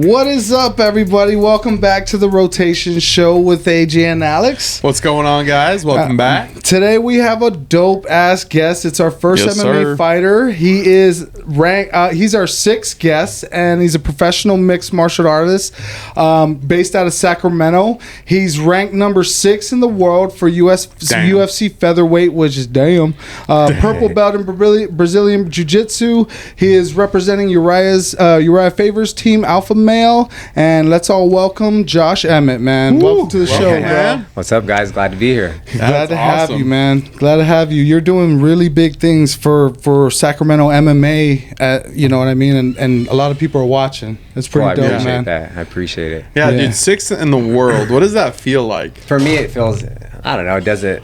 What is up, everybody? Welcome back to the Rotation Show with AJ and Alex. What's going on, guys? Welcome back. Today we have a dope-ass guest. It's our first MMA fighter. He is ranked. He's our sixth guest, and he's a professional mixed martial artist based out of Sacramento. He's ranked number 6 in the world for UFC featherweight, which is purple belt in Brazilian Jiu-Jitsu. He is representing Uriah Faber's team, Alpha Male, and let's all welcome Josh Emmett, man. Welcome to the show, bro. What's up, guys? Glad to be here. Glad to have you, man. Glad to have you. You're doing really big things for Sacramento MMA. You know what I mean? And a lot of people are watching. It's pretty dope, man. I appreciate it. Yeah, dude, 6th in the world. What does that feel like? For me, it feels, I don't know, it doesn't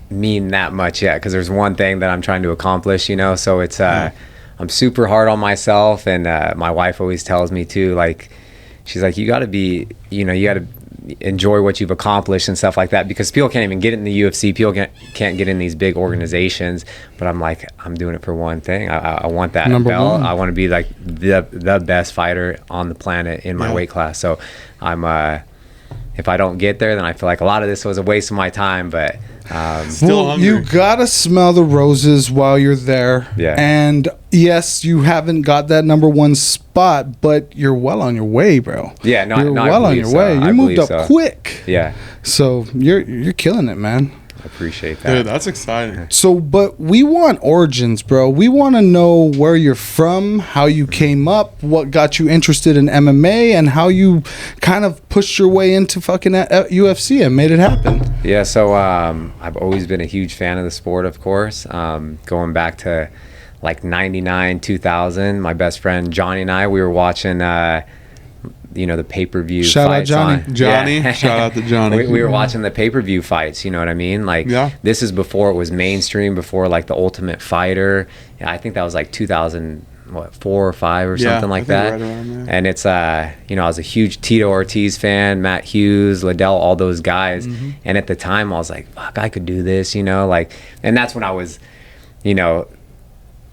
mean that much yet because there's one thing that I'm trying to accomplish, you know? So it's, I'm super hard on myself, and my wife always tells me too, like, she's like, you got to be, you know, you got to enjoy what you've accomplished and stuff like that, because people can't even get in the UFC, people can't get in these big organizations, but I'm like, I'm doing it for one thing. I want that belt. I want to be like the best fighter on the planet in my weight class. So I'm if I don't get there, then I feel like a lot of this was a waste of my time, but still hungry. You gotta smell the roses while you're there. Yeah. And yes, you haven't got that number 1 spot, but you're well on your way, bro. Yeah, you're well on your way. You moved up quick. Yeah. So you're killing it, man. I appreciate that. Dude, that's exciting. So, but we want origins, bro. We want to know where you're from, how you came up, what got you interested in MMA, and how you kind of pushed your way into fucking UFC and made it happen. Yeah, so I've always been a huge fan of the sport, of course. Going back to like 99, 2000, my best friend Johnny and I, we were watching the pay-per-view fights. Shout out Johnny. Yeah. Shout out to Johnny. We were watching the pay-per-view fights, you know what I mean? Like, this is before it was mainstream, before like the Ultimate Fighter. Yeah, I think that was like 2004 or 5 or something like that. Right around there. And it's I was a huge Tito Ortiz fan, Matt Hughes, Liddell, all those guys. And at the time I was like, fuck, I could do this, you know, like, and that's when I was, you know,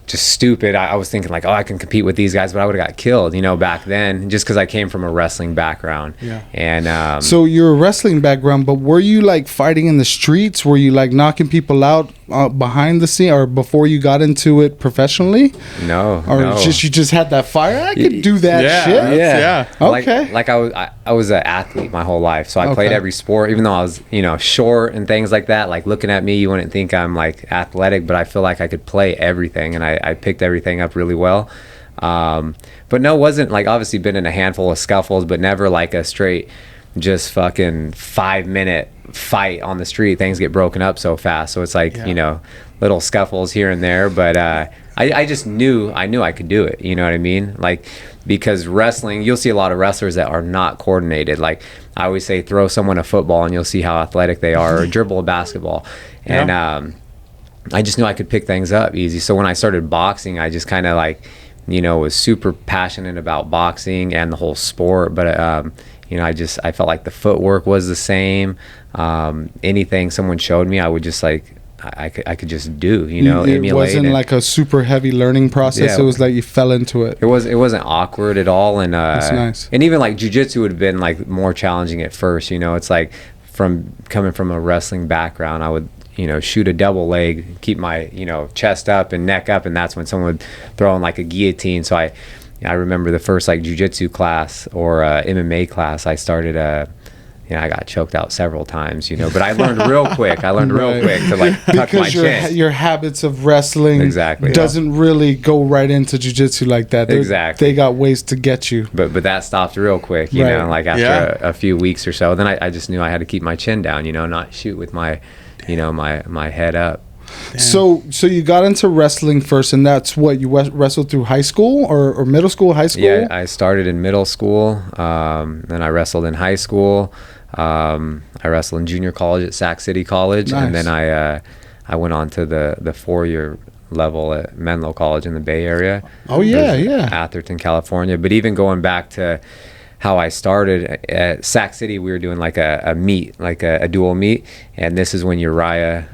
just stupid. I was thinking like, oh, I can compete with these guys, but I would have got killed, you know, back then, just because I came from a wrestling background. Yeah. And so you're a wrestling background, but were you like fighting in the streets? Were you like knocking people out behind the scene, or before you got into it professionally? No. You just had that fire. I could do that shit. Yeah. Okay. Like I was an athlete my whole life, so I played every sport, even though I was, you know, short and things like that. Like, looking at me, you wouldn't think I'm like athletic, but I feel like I could play everything, and I picked everything up really well. But no, wasn't like, obviously been in a handful of scuffles, but never like a straight just fucking 5-minute fight on the street. Things get broken up so fast, so it's like, you know, little scuffles here and there, but I just knew I could do it, you know what I mean? Like, because wrestling, you'll see a lot of wrestlers that are not coordinated. Like, I always say, throw someone a football and you'll see how athletic they are, or dribble a basketball. And I just knew I could pick things up easy. So when I started boxing, I just kind of like, you know, was super passionate about boxing and the whole sport. But you know, I felt like the footwork was the same. Anything someone showed me, I would just like, I could just do, you know, emulate. It wasn't like a super heavy learning process. Yeah. It was like you fell into it. It wasn't awkward at all. And that's nice. And even like jiu-jitsu would have been like more challenging at first, you know. It's like, coming from a wrestling background, I would, you know, shoot a double leg, keep my, you know, chest up and neck up, and that's when someone would throw in like a guillotine. So I remember the first like jiu-jitsu class or MMA class I started, you know, I got choked out several times, you know, but I learned real quick. Real quick to like tuck my chin. Your habits of wrestling doesn't really go right into jiu-jitsu like that. They got ways to get you. But that stopped real quick, you know, like after a few weeks or so. Then I just knew I had to keep my chin down, you know, not shoot with my, you know, my head up. Damn. So you got into wrestling first, and that's what you wrestled through high school or middle school, high school? Yeah, I started in middle school, then I wrestled in high school. I wrestled in junior college at Sac City College, and then I went on to the 4-year level at Menlo College in the Bay Area. Oh yeah, Atherton, California. But even going back to how I started at Sac City, we were doing like a meet, like a dual meet, and this is when Uriah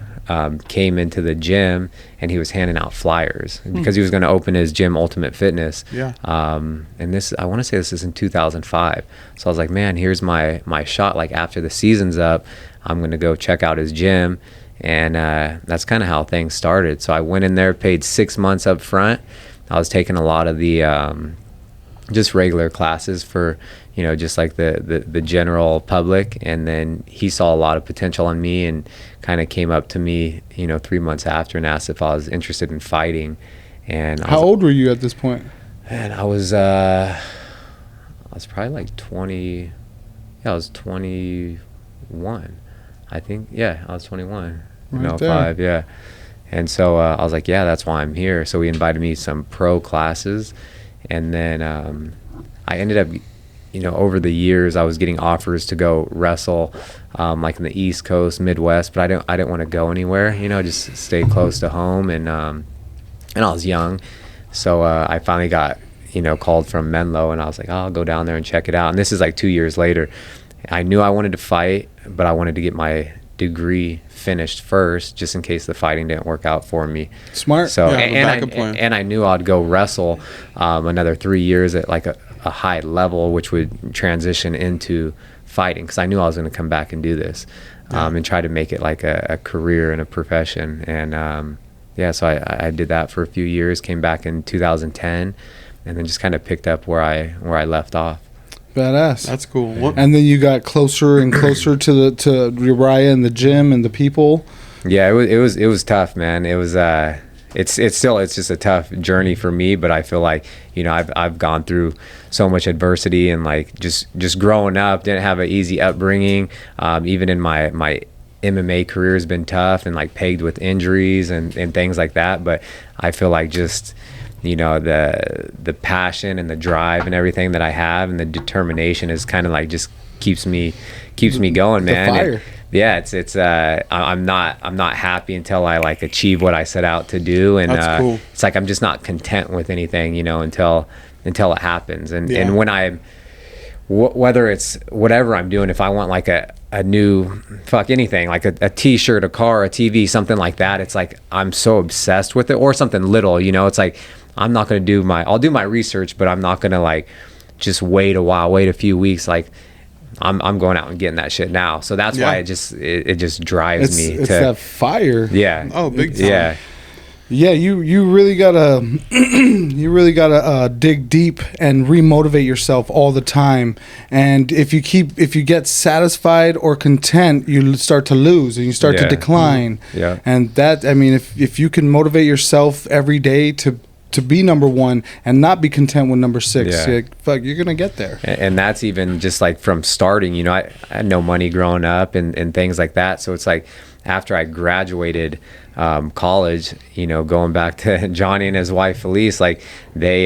came into the gym and he was handing out flyers because he was going to open his gym, Ultimate Fitness. Yeah. And this, I want to say this is in 2005. So I was like, man, here's my shot. Like after the season's up, I'm going to go check out his gym. And that's kind of how things started. So I went in there, paid 6 months up front. I was taking a lot of the just regular classes for, you know, just like the general public. And then he saw a lot of potential in me and kind of came up to me, you know, 3 months after and asked if I was interested in fighting. And how old were you at this point? And I was probably like 20. Yeah, I was 21. I think. Yeah, I was 21. Right 05, yeah. And so I was like, yeah, that's why I'm here. So he invited me to some pro classes. And then I ended up, you know, over the years, I was getting offers to go wrestle like in the East Coast, Midwest, but I didn't want to go anywhere, you know, just stay close to home. And I was young. So I finally got, you know, called from Menlo, and I was like, oh, I'll go down there and check it out. And this is like 2 years later. I knew I wanted to fight, but I wanted to get my degree finished first, just in case the fighting didn't work out for me. Smart. So Yeah, and I knew I'd go wrestle another 3 years at like a high level, which would transition into fighting, because I knew I was going to come back and do this and try to make it like a career and a profession. And yeah, so I did that for a few years, came back in 2010, and then just kind of picked up where I left off. Badass. That's cool. And then you got closer and closer to Uriah and the gym and the people. Yeah, it was tough, man. It was it's just a tough journey for me, but I feel like, you know, I've gone through so much adversity, and like just growing up, didn't have an easy upbringing. Even in my MMA career has been tough and like plagued with injuries and things like that. But I feel like just, you know, the passion and the drive and everything that I have and the determination is kind of like just keeps me going, man. The fire. And yeah, it's I'm not happy until I like achieve what I set out to do, and That's cool. It's like I'm just not content with anything, you know, until it happens. And when whether it's whatever I'm doing, if I want like a new anything, like a t-shirt, a car, a TV, something like that, it's like I'm so obsessed with it. Or something little, you know, it's like I'm not going to I'll do my research, but I'm not going to like just wait a few weeks. Like I'm going out and getting that shit now. So that's why it just drives me. It's that fire. Yeah. Oh, big time. Yeah. Yeah, you really gotta dig deep and remotivate yourself all the time. And if you get satisfied or content, you start to lose and you start to decline. Yeah. And that, I mean, if you can motivate yourself every day to be number one and not be content with number 6, you're gonna get there. And that's even just like from starting, you know, I had no money growing up and things like that. So it's like after I graduated college, you know, going back to Johnny and his wife Felice, like they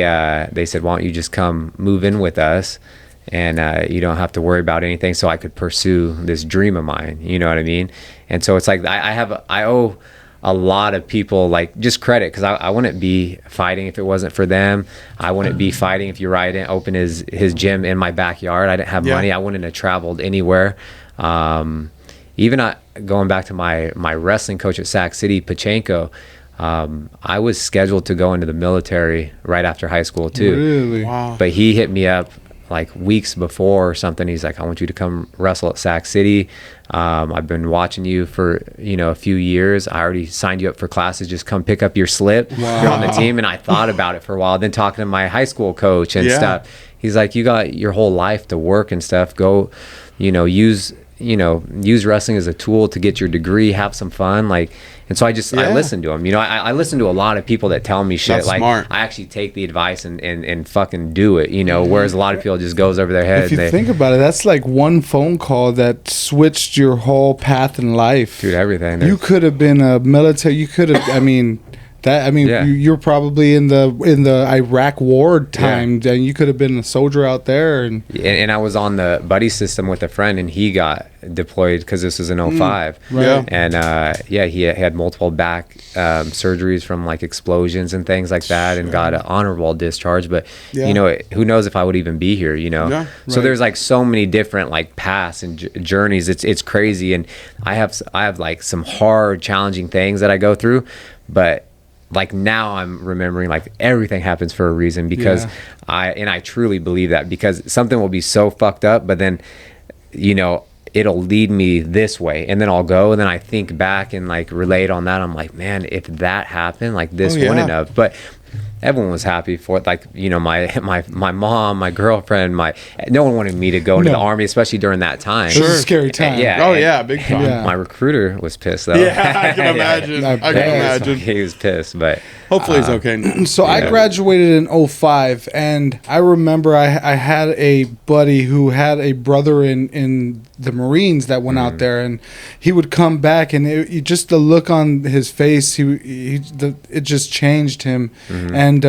said, why don't you just come move in with us, and you don't have to worry about anything, so I could pursue this dream of mine, you know what I mean? And so it's like I owe a lot of people like just credit, because I wouldn't be fighting if it wasn't for them. I wouldn't be fighting if Uriah didn't open his gym in my backyard. I didn't have money. I wouldn't have traveled anywhere. Even going back to my wrestling coach at Sac City, Pachenko, I was scheduled to go into the military right after high school too. Really? Wow. But he hit me up like weeks before or something. He's like, I want you to come wrestle at Sac City. I've been watching you for, you know, a few years. I already signed you up for classes. Just come pick up your slip. Wow. You're on the team. And I thought about it for a while. Then talking to my high school coach and stuff, he's like, you got your whole life to work and stuff. Go, use wrestling as a tool to get your degree, have some fun. Like, and so I listen to him. You know, I listen to a lot of people that tell me shit. That's like smart. I actually take the advice and fucking do it, you know, whereas a lot of people just goes over their head. If you think about it, that's like one phone call that switched your whole path in life. Dude, everything. You could have been a military, you could have, I mean, That I mean, you're probably in the Iraq War time, and you could have been a soldier out there. And I was on the buddy system with a friend, and he got deployed because this was in 05. Right. And he had multiple back surgeries from like explosions and things like that, and got an honorable discharge. But you know, who knows if I would even be here? You know. So there's like so many different like paths and journeys. It's crazy, and I have like some hard, challenging things that I go through, but like now I'm remembering like everything happens for a reason, because I truly believe that, because something will be so fucked up, but then, you know, it'll lead me this way, and then I'll go, and then I think back and like relate on that. I'm like, man, if that happened, like this wouldn't have. But everyone was happy for it. Like, you know, my mom, my girlfriend, no one wanted me to go into the Army, especially during that time. It was a scary time. Big time. My recruiter was pissed though. Yeah, I can imagine. I can imagine. He was pissed, but hopefully he's okay now. So I graduated in 05, and I remember I had a buddy who had a brother in the Marines that went out there, and he would come back, and just the look on his face, it just changed him. And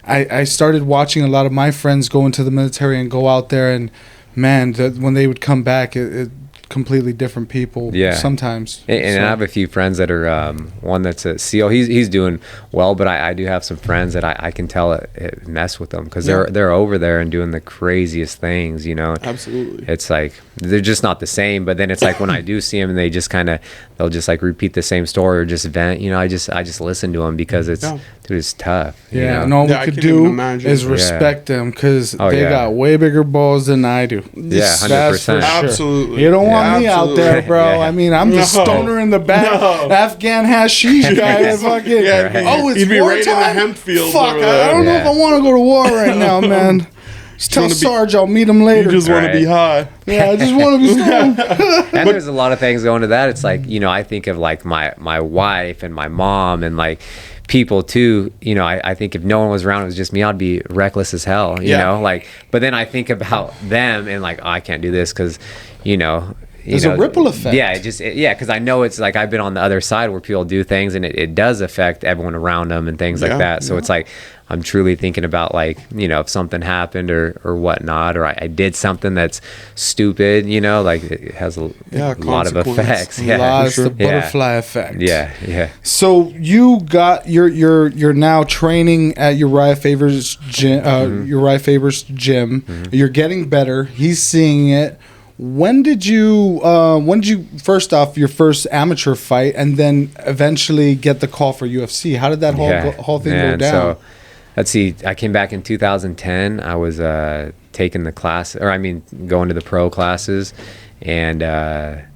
I started watching a lot of my friends go into the military and go out there, and man, when they would come back, it completely different people sometimes. And I have a few friends that are one that's a SEAL. He's doing well, but I do have some friends that I can tell it mess with them, because they're over there and doing the craziest things, you know. Absolutely. It's like they're just not the same. But then it's like when I do see them, and they just they'll just like repeat the same story or just vent, you know. I just listen to them, because it's tough. Yeah, you know? and all we could do is respect them, because they got way bigger balls than I do. 100%. Absolutely. You don't want me out there, bro. I mean, I'm the stoner in the back, Afghan hashish guy. Fucking, it's You'd be war right time? in the hemp field. Fuck, I don't know if I want to go to war right now, man. Just tell Sarge I'll meet him later. You just want to be high. Yeah, I just want to be stoned. And there's a lot of things going to that. It's like, you know, I think of like my wife and my mom and like people too. You know, I think if no one was around, it was just me, I'd be reckless as hell, you know, like, but then I think about them and like, I can't do this because, you know, there's a ripple effect. Yeah, because I know it's like I've been on the other side where people do things, and it does affect everyone around them and things like that. So it's like I'm truly thinking about, like, you know, if something happened or whatnot, or I did something that's stupid, you know, like it has a lot of effects. The butterfly effect. Yeah. So you got you're now training at Uriah Faber's gym. Uriah Faber's gym. You're getting better. He's seeing it. When did you first off your first amateur fight, and then eventually get the call for UFC? How did that whole thing go down? So let's see. I came back in 2010. I was taking the class, going to the pro classes, and I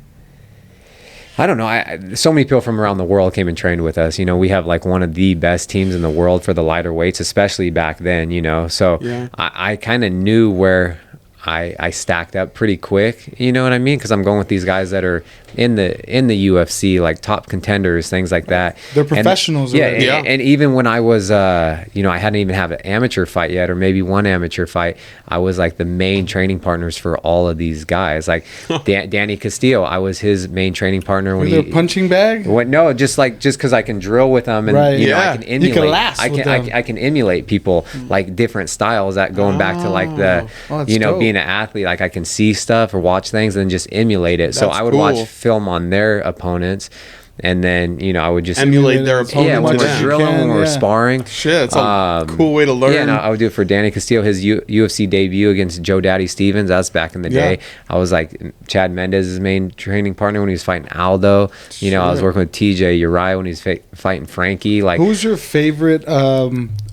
don't know. So many people from around the world came and trained with us. You know, we have like one of the best teams in the world for the lighter weights, especially back then. You know, so I kind of knew where I stacked up pretty quick, you know what I mean? Because I'm going with these guys that are in the UFC, like top contenders, things like that. They're professionals. And even when I was, I hadn't even had an amateur fight yet, or maybe one amateur fight, I was like the main training partners for all of these guys. Like Danny Castillo, I was his main training partner. When he punching bag? No, just because I can drill with them, and I can emulate. You can last with them. I can emulate people like different styles. That going back to like the, being an athlete, like I can see stuff or watch things and just emulate it. So I would watch film on their opponents, and then I would just emulate their opponents. Yeah, when we're drilling, when we're sparring. Shit, it's a cool way to learn. Yeah, no, I would do it for Danny Castillo, his UFC debut against Joe Daddy Stevens. That's back in the day. I was like Chad Mendez's main training partner when he was fighting Aldo. I was working with TJ Uriah when he was fighting Frankie. Like, who's your favorite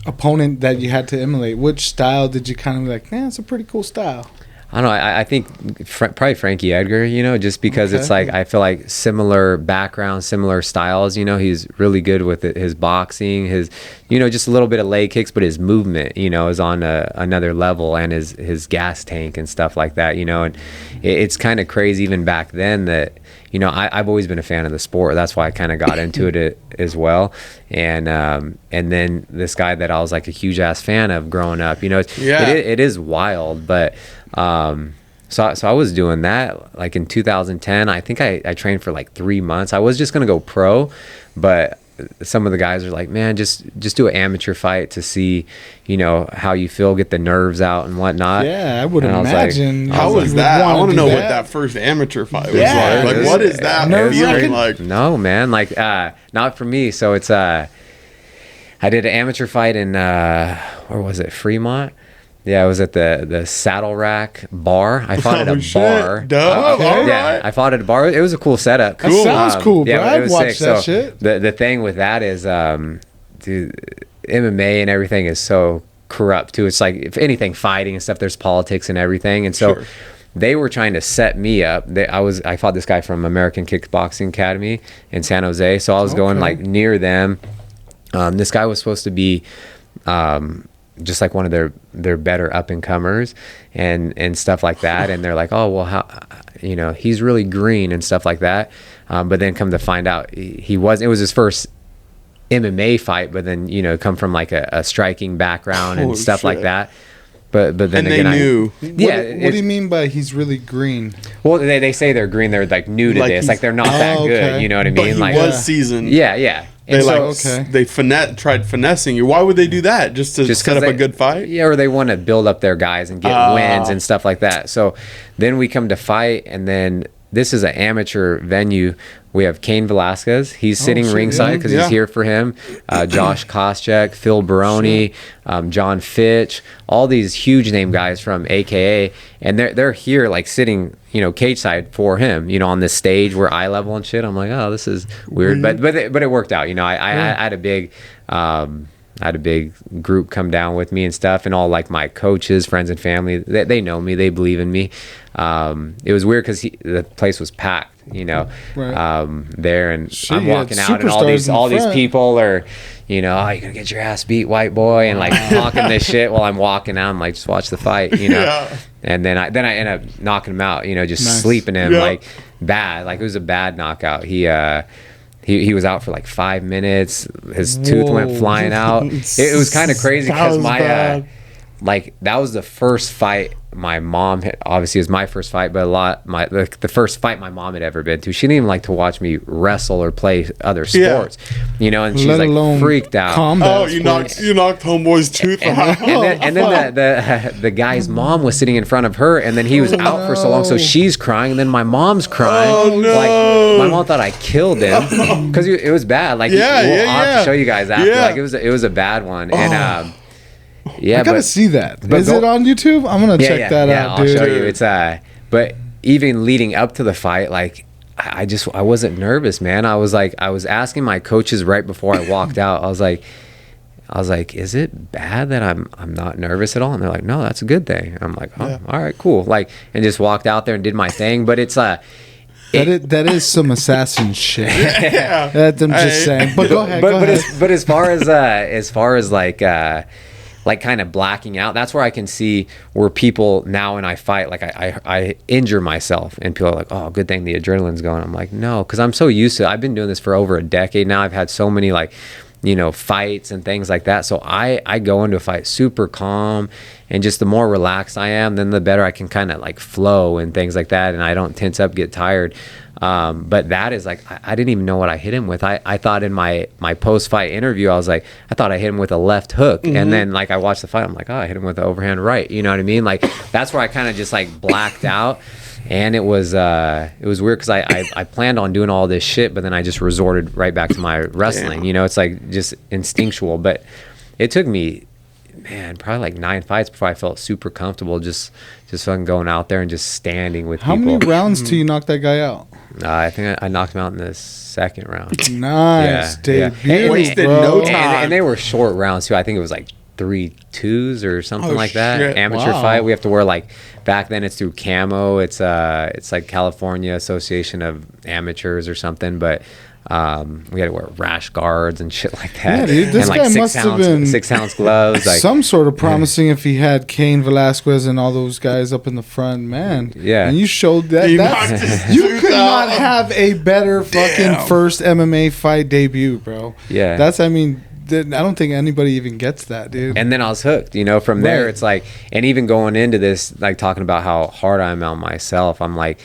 opponent that you had to emulate? Which style did you kind of be like, man, it's a pretty cool style? I don't know. I think probably Frankie Edgar, just because it's like, I feel like similar background, similar styles. He's really good with his boxing, his, just a little bit of leg kicks, but his movement, is on another level, and his gas tank and stuff like that, and it's kind of crazy even back then that, I've always been a fan of the sport. That's why I kind of got into it as well. And then this guy that I was like a huge ass fan of growing up, it is wild, but so I was doing that like in 2010. I think I trained for like 3 months. I was just gonna go pro, but some of the guys are like, man, just do an amateur fight to see, how you feel, get the nerves out and whatnot. Yeah, I would imagine. How was that? I want to know what that first amateur fight was like. Like, what is that feeling like? No, man, like not for me. So it's I did an amateur fight in where was it, Fremont? Yeah, I was at the Saddle Rack bar. I fought at a bar. Yeah, I fought at a bar. It was a cool setup. Cool. That sounds cool, bro. Yeah, I'd watch that shit. The thing with that is, dude, MMA and everything is so corrupt too. It's like, if anything, fighting and stuff, there's politics and everything. And so they were trying to set me up. I fought this guy from American Kickboxing Academy in San Jose. So I was going like near them. This guy was supposed to be just like one of their better up and comers and stuff like that. And they're like, oh, well, how, he's really green and stuff like that. But then come to find out it was his first MMA fight, but then, come from like a striking background and stuff like that. But then and again, they knew. What do you mean by he's really green? Well, they say they're green. They're like new to this. Like they're not that good. You know what I mean? But he was seasoned. Yeah. They they tried finessing you. Why would they do that? Just to set up a good fight? Yeah, or they want to build up their guys and get wins and stuff like that. So then we come to fight, and then this is an amateur venue. We have Cain Velasquez. He's sitting ringside because he's here for him. Josh Koscheck, Phil Baroni, John Fitch, all these huge name guys from AKA, and they're here like sitting, cage side for him, on this stage. We're eye level and shit. I'm like, oh, this is weird, but it worked out. I had a big. I had a big group come down with me and stuff, and all like my coaches, friends, and family. They know me. They believe in me. It was weird because the place was packed, there, and I'm walking out, and all these people are, oh, you're gonna get your ass beat, white boy, and like talking this shit while I'm walking out. I'm like, just watch the fight, And then I end up knocking him out, just sleeping him like bad. Like it was a bad knockout. He was out for like 5 minutes. His tooth went flying out. It was kind of crazy because that was the first fight my mom had. Obviously, it was my first fight, but the first fight my mom had ever been to. She didn't even like to watch me wrestle or play other sports, and she's like freaked out. Oh, you knocked homeboy's tooth out. And then the guy's mom was sitting in front of her, and then he was out for so long, so she's crying, and then my mom's crying. Oh no! Like my mom thought I killed him because it was bad. Like I'll have to show you guys after. Like it was a bad one, and I gotta see that. Is it on YouTube? I'm gonna check that out, dude. I'll show you. It's but even leading up to the fight, like I wasn't nervous, man. I was asking my coaches right before I walked out. I was like, is it bad that I'm not nervous at all? And they're like, no, that's a good thing. I'm like, oh, all right, cool. Like, and just walked out there and did my thing. But it's that is some assassin shit. That I'm just saying. But go ahead. But as far as like kind of blacking out, that's where I can see where people now when I fight, like I injure myself, and people are like, oh, good thing the adrenaline's going. I'm like, no, because I'm so used to it. I've been doing this for over a decade now. I've had so many fights and things like that. So I go into a fight super calm, and just the more relaxed I am, then the better I can kind of like flow and things like that, and I don't tense up, get tired. But that is like, I didn't even know what I hit him with. I thought in my post-fight interview, I thought I hit him with a left hook. And then like I watched the fight, I'm like, oh, I hit him with the overhand right. You know what I mean? Like that's where I kind of just like blacked out. And it was weird because I planned on doing all this shit, but then I just resorted right back to my wrestling. It's like just instinctual. But it took me, man, probably like 9 fights before I felt super comfortable just fucking going out there and just standing with people. How many rounds till you knock that guy out? I think I knocked him out in the second round. Nice. Debut, wasted no time. And they were short rounds too. I think it was like 3 2s or something like that. Shit. Amateur fight. We have to wear like, back then it's through camo. It's like California Association of Amateurs or something, but we had to wear rash guards and shit like that. Yeah, dude, this and guy must have been 6-ounce gloves. Like, some sort of promising if he had Cain Velasquez and all those guys up in the front, man. Yeah. And you showed that. You could not have a better fucking first MMA fight debut, bro. Yeah. I don't think anybody even gets that, dude. And then I was hooked, from there. It's like, and even going into this, like talking about how hard I am on myself, I'm like,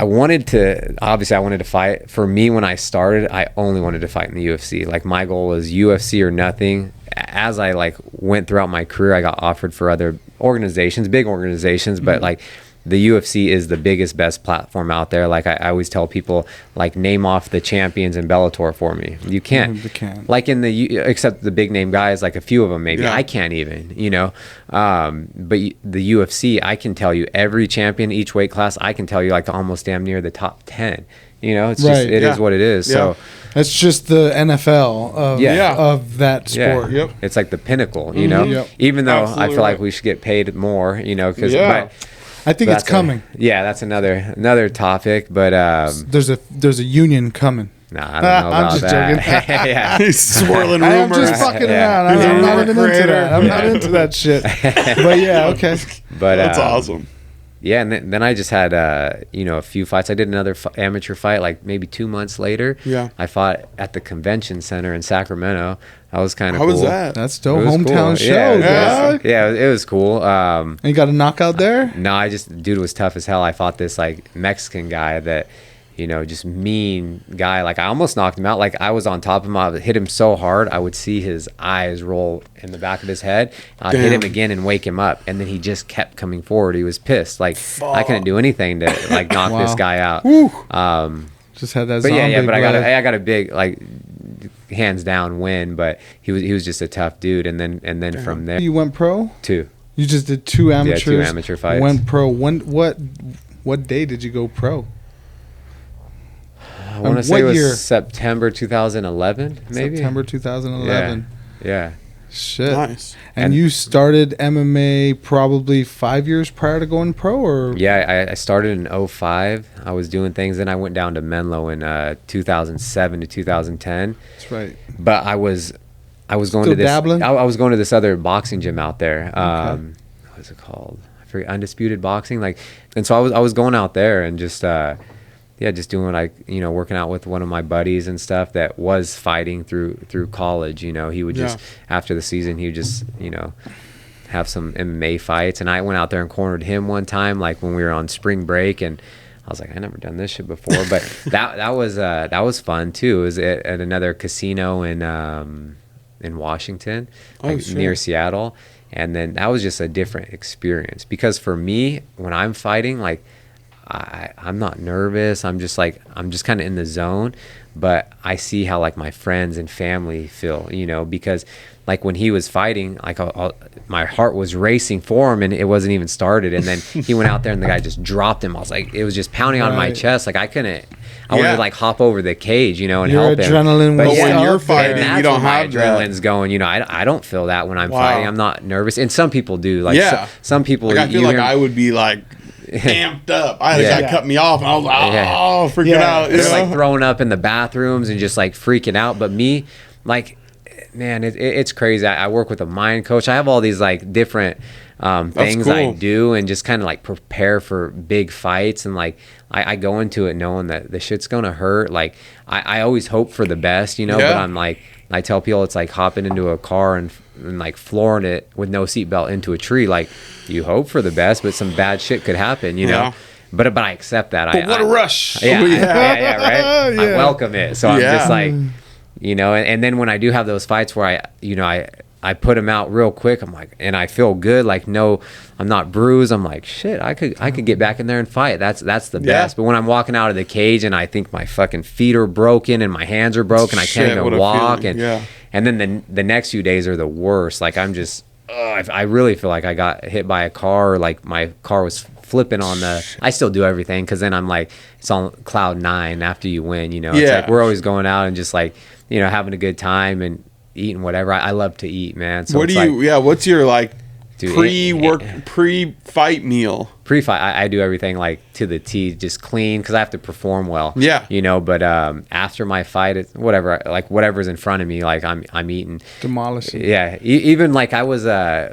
I wanted to fight. For me, when I started, I only wanted to fight in the UFC. Like, my goal was UFC or nothing. As I like went throughout my career, I got offered for other organizations, big organizations, but like the UFC is the biggest, best platform out there. Like, I always tell people, like, name off the champions in Bellator for me. You can't. Like, except the big name guys, like a few of them maybe. I can't even, you know. But the UFC, I can tell you every champion, each weight class. I can tell you like almost damn near the top 10. You know, it's just it is what it is. So it's just the NFL of that sport. Yeah. It's like the pinnacle, you know. Even though I feel like we should get paid more, you know, because I think it's coming. That's another topic, but there's a union coming. Nah, I don't know about I'm just that. joking. He's swirling rumors. I'm just fucking around. I'm not even into that. I'm not into that shit. But yeah, okay. But that's awesome. Yeah, and then I just had a few fights. I did another amateur fight like maybe 2 months later. Yeah, I fought at the convention center in Sacramento. That was kind of cool. How was that? That's dope. Hometown show. It was cool. And you got a knockout there? No, dude was tough as hell. I fought this like Mexican guy that, just mean guy. Like, I almost knocked him out. Like, I was on top of him. I hit him so hard, I would see his eyes roll in the back of his head. I'd hit him again and wake him up. And then he just kept coming forward. He was pissed. Like, I couldn't do anything to like knock this guy out. Just had that. But but I got a big, like, hands down win. But he was just a tough dude. And then from there, you went pro. 2. You just did 2 amateurs. Yeah, 2 amateur fights. Went pro. What day did you go pro? I want to say it was September 2011, maybe. September 2011. Yeah. Shit. Nice. And you started MMA probably 5 years prior to going pro, or? Yeah, I started in 2005. I was doing things, then I went down to Menlo in 2007 to 2010. That's right. But I was going Still to this. Dabbling? I was going to this other boxing gym out there. What is it called? I forget. Undisputed Boxing. Like, and so I was going out there and just. Just doing like, working out with one of my buddies and stuff that was fighting through college. He would just, after the season, he would just, have some MMA fights. And I went out there and cornered him one time, like when we were on spring break. And I was like, I never done this shit before. But that was fun too. It was at another casino in Washington, near Seattle. And then that was just a different experience, because for me, when I'm fighting, like, I'm not nervous. I'm just kind of in the zone, but I see how like my friends and family feel, because like when he was fighting, like my heart was racing for him and it wasn't even started. And then he went out there and the guy just dropped him. I was like, it was just pounding on my chest. Like I wanted to like hop over the cage, and help him. Adrenaline. But when you're fighting, you don't have adrenaline's going. I don't feel that when I'm fighting. I'm not nervous, and some people do. Like some people. Like, I feel like I would be like amped up. I had a guy cut me off, and I was like, freaking out. They're like throwing up in the bathrooms and just like freaking out. But me, like, man, it's crazy. I work with a mind coach. I have all these like different things I do, and just kind of like prepare for big fights. And like I go into it knowing that the shit's gonna hurt. Like I always hope for the best, but I'm like, I tell people it's like hopping into a car and like flooring it with no seatbelt into a tree. Like, you hope for the best, but some bad shit could happen, But I accept that. But what a rush! Yeah, right. I welcome it. So I'm just like, and then when I do have those fights where I put them out real quick, I'm like, and I feel good. Like, no, I'm not bruised. I'm like, shit, I could get back in there and fight. That's the best. But when I'm walking out of the cage and I think my fucking feet are broken and my hands are broken, I can't even walk. And then the next few days are the worst. Like, I'm just, I really feel like I got hit by a car, or like my car was flipping on the. I still do everything, because then I'm like, it's on cloud 9 after you win. It's like we're always going out and just like, having a good time and eating whatever. I love to eat, man. So what's your like pre-fight meal? Pre-fight, I do everything like to the T, just clean, because I have to perform well. But after my fight, it's whatever's in front of me, like I'm eating. Demolishing. Yeah, even like I was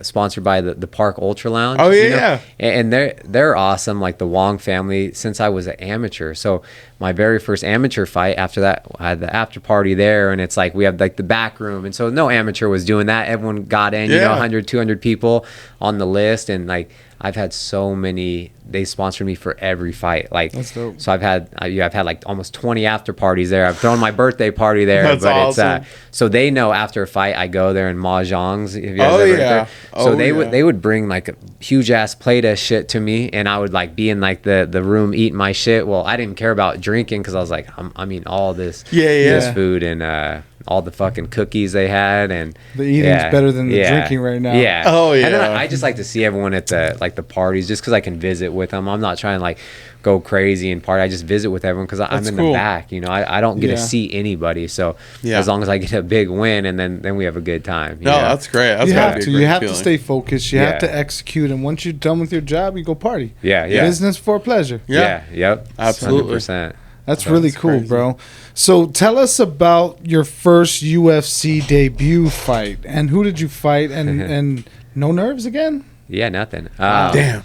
sponsored by the Park Ultra Lounge. Oh yeah, and they're awesome. Like the Wong family, since I was an amateur. So my very first amateur fight, after that, I had the after party there, and it's like we have like the back room, and so no amateur was doing that. Everyone got in, 100, 200 people on the list, and like I've had so many. They sponsored me for every fight. Like, that's dope. So I've had like almost 20 after parties there. I've thrown my birthday party there. That's but awesome. It's so they know after a fight I go there and mahjongs. If you guys ever heard there. So they would bring like a huge ass plate of shit to me, and I would like be in like the room eating my shit. Well, I didn't care about drinking because I was like, I'm eating all this food and all the fucking cookies they had, and the eating's better than the drinking right now. Yeah. Oh yeah. And then I just like to see everyone at the parties just because I can visit with them. I'm not trying to like go crazy and party. I just visit with everyone because I'm in the back. You know, I don't get to see anybody. So as long as I get a big win, and then we have a good time. No, that's great. That's you have to stay focused. You have to execute, and once you're done with your job, you go party. Business for pleasure. Yep. Absolutely. 100%. That's really cool, bro. So tell us about your first UFC debut fight, and who did you fight, and no nerves again? Yeah, nothing. Damn.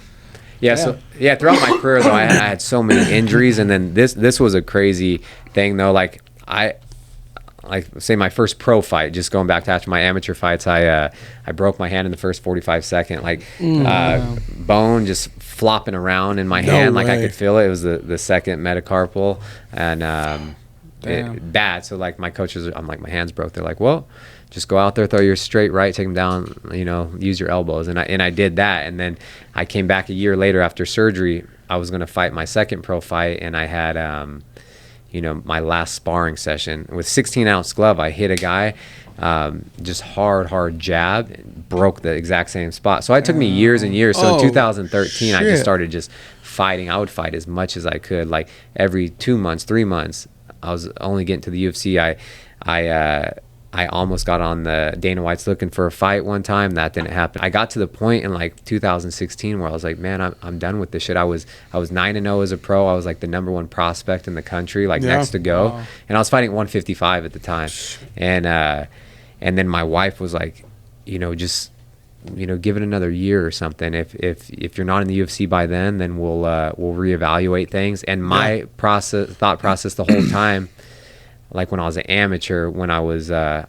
Yeah, so throughout my career though, I had so many injuries, and then this was a crazy thing though. Like say my first pro fight, just going back to after my amateur fights, I broke my hand in the first 45 second, like bone just flopping around in my hand, like I could feel it. It was the second metacarpal, and bad. So like my coaches, I'm like, my hand's broke. They're like, well, just go out there, throw your straight right, take them down, you know, use your elbows. And I did that. And then I came back a year later after surgery. I was going to fight my second pro fight, and I had, my last sparring session. With 16-ounce glove, I hit a guy, just hard jab, broke the exact same spot. So it took me years and years. So in 2013, I just started just fighting. I would fight as much as I could. Like every 2 months, 3 months, I was only getting to the UFC. I almost got on the Dana White's looking for a fight one time. That didn't happen. I got to the point in like 2016 where I was like, man, I'm done with this shit. I was 9-0 as a pro. I was like the #1 prospect in the country, like next to go. Wow. And I was fighting 155 at the time. And then my wife was like, just give it another year or something. If you're not in the UFC by then we'll reevaluate things. And my thought process the whole time, like when I was an amateur, when I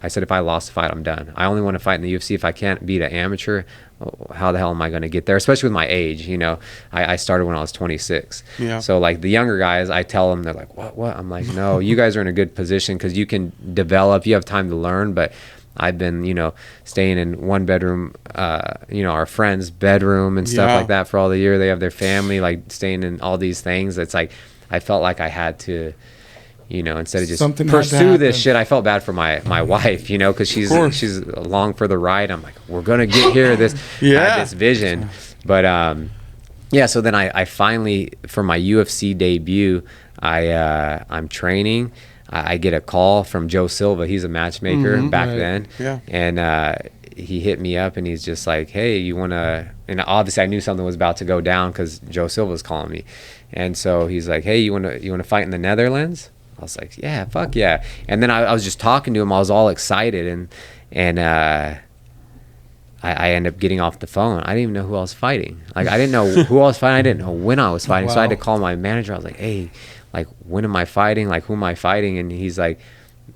said if I lost a fight, I'm done. I only want to fight in the UFC. If I can't beat an amateur, how the hell am I going to get there? Especially with my age, I started when I was 26. Yeah. So like the younger guys, I tell them, they're like, what? I'm like, no, you guys are in a good position because you can develop, you have time to learn. But I've been, staying in one bedroom, our friend's bedroom and stuff like that for all the year. They have their family, like staying in all these things. It's like, I felt like I had to, instead of just pursue this shit. I felt bad for my wife, because she's along for the ride. I'm like, we're gonna get here. This vision, but so then I finally, for my UFC debut, I'm training. I get a call from Joe Silva. He's a matchmaker back then, and he hit me up and he's just like, hey, you wanna? And obviously I knew something was about to go down because Joe Silva was calling me, and so he's like, hey, you wanna fight in the Netherlands? I was like, yeah, fuck yeah. And then I was just talking to him. I was all excited, and I ended up getting off the phone. I didn't even know who I was fighting. Like, I didn't know who I was fighting. I didn't know when I was fighting. Wow. So I had to call my manager. I was like, hey, like, when am I fighting? Like, who am I fighting? And he's like,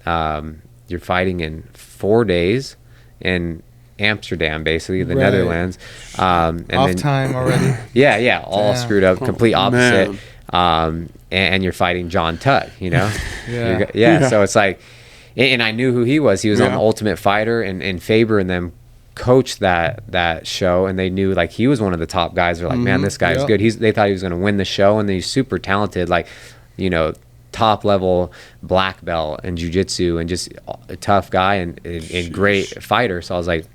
you're fighting in 4 days in Amsterdam, basically, the Netherlands. And off time already. Yeah, all screwed up, complete opposite. And you're fighting John Tuck, So it's like, and I knew who he was. He was on the Ultimate Fighter, and Faber and them coached that show, and they knew like he was one of the top guys. They're like, man, this guy is good. They thought he was going to win the show, and he's super talented, like, top level black belt in jiu-jitsu, and just a tough guy and great fighter. So I was like,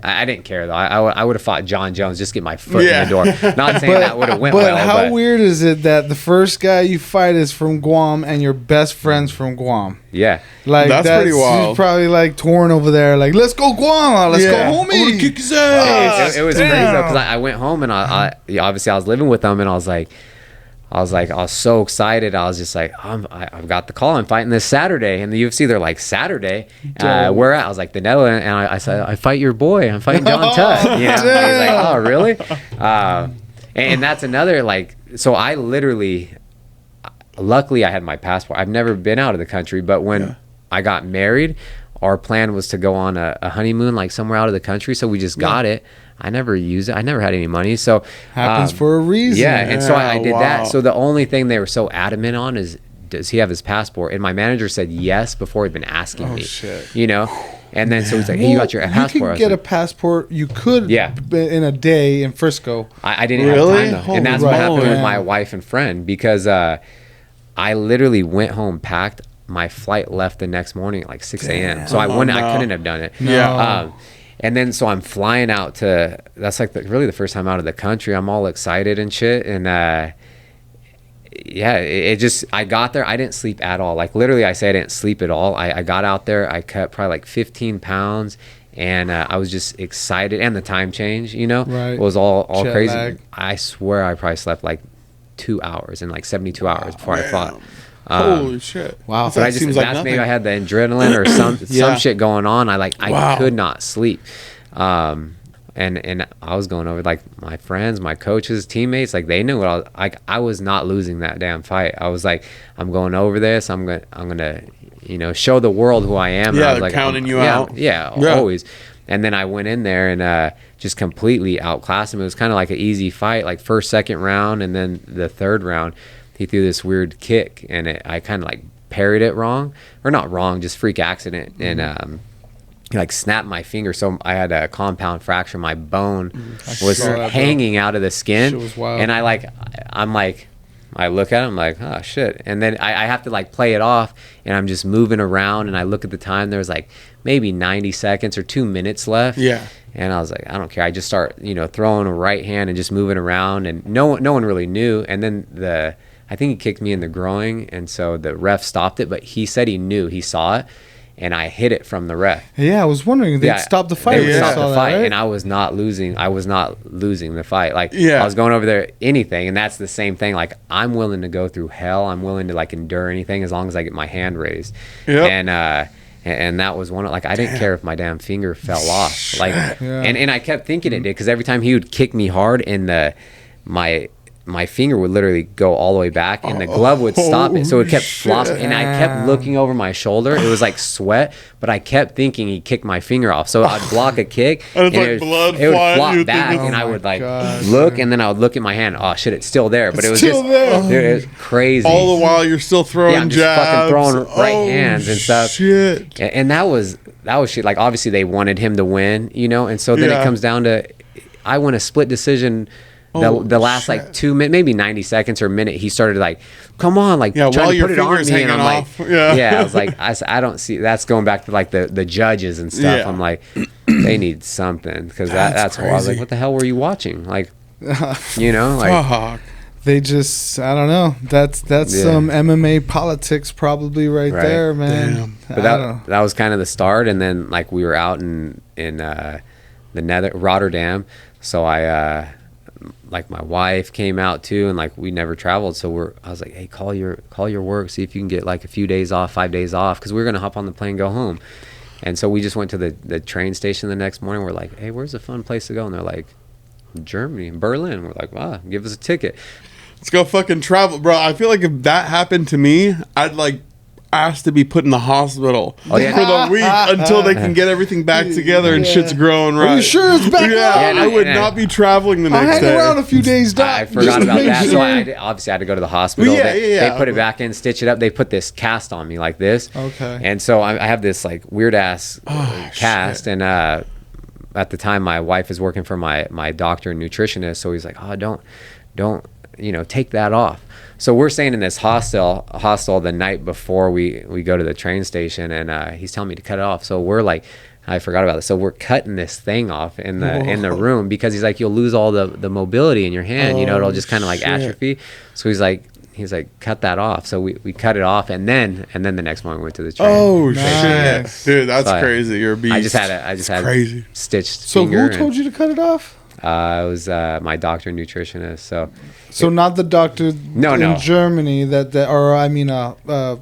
I didn't care though. I would have fought John Jones, just get my foot in the door. Not saying that would have went well. But how weird is it that the first guy you fight is from Guam and your best friend's from Guam? Yeah, like that's pretty wild. He's probably like torn over there, like, let's go Guam, let's go homie. I'm gonna kick his ass. It was crazy because I went home and I obviously I was living with them, and I was so excited. I was just like, I've got the call. I'm fighting this Saturday in the UFC. They're like, Saturday? Where at? I was like, the Netherlands. And I said, I fight your boy. I'm fighting John Tuck. He's like, oh, really? And that's another, like, so I literally, luckily I had my passport. I've never been out of the country, but when I got married, our plan was to go on a honeymoon like somewhere out of the country, so we just got it. I never used it. I never had any money, so happens for a reason. Yeah, and so I did that. So the only thing they were so adamant on is, does he have his passport? And my manager said yes before he'd been asking me. Shit. You know, and then so he's like, "Hey, you got your passport?" You could get a passport. You could, in a day in Frisco. I didn't have time though, and that's what happened with my wife and friend, because I literally went home, packed. My flight left the next morning at like 6 a.m. So I couldn't have done it. Yeah. And then so I'm flying out to, that's like really the first time out of the country. I'm all excited and shit. And it just, I got there. I didn't sleep at all. Like literally I say I didn't sleep at all. I got out there. I cut probably like 15 pounds. And I was just excited. And the time change, you know, was all Jet crazy. lag. I swear I probably slept like 2 hours in like 72 hours before I fought. Holy shit! Wow, but maybe I had the adrenaline or some shit going on. I could not sleep, and I was going over like my friends, my coaches, teammates, like they knew what I was not losing that damn fight. I was like, I'm going over this. I'm gonna show the world who I am. Yeah, and I was they're like, counting you out. Yeah, always. And then I went in there and just completely outclassed him. It was kind of like an easy fight, like first, second round, and then the third round. He threw this weird kick, and I kind of like parried it wrong, or not wrong, just freak accident, and he like snapped my finger, so I had a compound fracture. My bone was hanging out of the skin, and I look at it, I'm like, oh shit, and then I have to like play it off, and I'm just moving around, and I look at the time. There's like maybe 90 seconds or 2 minutes left. Yeah. And I was like, I don't care. I just start throwing a right hand and just moving around, and no one really knew. And then I think he kicked me in the groin, and so the ref stopped it, but he said he knew, he saw it, and I hit it from the ref. Yeah, I was wondering, they'd stop the fight. They would stop the fight, right? And I was not losing. I was not losing the fight. Like, I was going over there, anything, and that's the same thing. Like, I'm willing to go through hell. I'm willing to, like, endure anything as long as I get my hand raised. Yep. And that was one of, like, I didn't care if my damn finger fell off. Like, and I kept thinking it did, because every time he would kick me hard, and my finger would literally go all the way back, and the glove would stop it. So it kept flopping, and I kept looking over my shoulder. It was like sweat, but I kept thinking he kicked my finger off. So I'd block a kick, and it would flop back, and I would look, and then I would look at my hand. Oh shit, it's still there. But it was just it was crazy. All the while you're still throwing jabs. Fucking throwing right hands and stuff. Shit. And that was shit. Like, obviously they wanted him to win, and so then it comes down to, I won a split decision. The last like 2 minutes, maybe 90 seconds or a minute, he started like, come on, like trying to put it on me, and I'm off. like, I was like, I don't see. That's going back to like the judges and stuff. Yeah. I'm like, they need something, because that's why I was like, what the hell were you watching? Like, like. They just, I don't know. That's some MMA politics probably right there, man. Damn. But that was kind of the start, and then like we were out in the Rotterdam, so I. Like my wife came out too, and like we never traveled, so I was like, hey, call your work, see if you can get like a few days off, 5 days off, because we were gonna hop on the plane and go home. And so we just went to the train station the next morning. We're like, hey, where's a fun place to go? And they're like, Germany, Berlin. We're like, wow, give us a ticket, let's go fucking travel, bro. I feel like if that happened to me, I'd like asked to be put in the hospital for the week until they can get everything back together and shit's growing right. Are you sure it's back? I would not be traveling the next day. Hang around a few days, Doc. I forgot about that. So I obviously had to go to the hospital. They put it back in, stitch it up. They put this cast on me like this. Okay. And so I have this like weird ass cast, shit. And at the time my wife is working for my doctor and nutritionist, so he's like, oh, don't take that off. So we're staying in this hostel the night before we go to the train station, and he's telling me to cut it off. So we're like, I forgot about this. So we're cutting this thing off in the room, because he's like, you'll lose all the mobility in your hand. It'll just kind of like atrophy. So he's like, cut that off. So we cut it off, and then the next morning we went to the train. Oh shit, dude, that's crazy. You're a beast. I just had crazy stitched. So finger, who told you to cut it off? It was my doctor and nutritionist. So not the doctor in Germany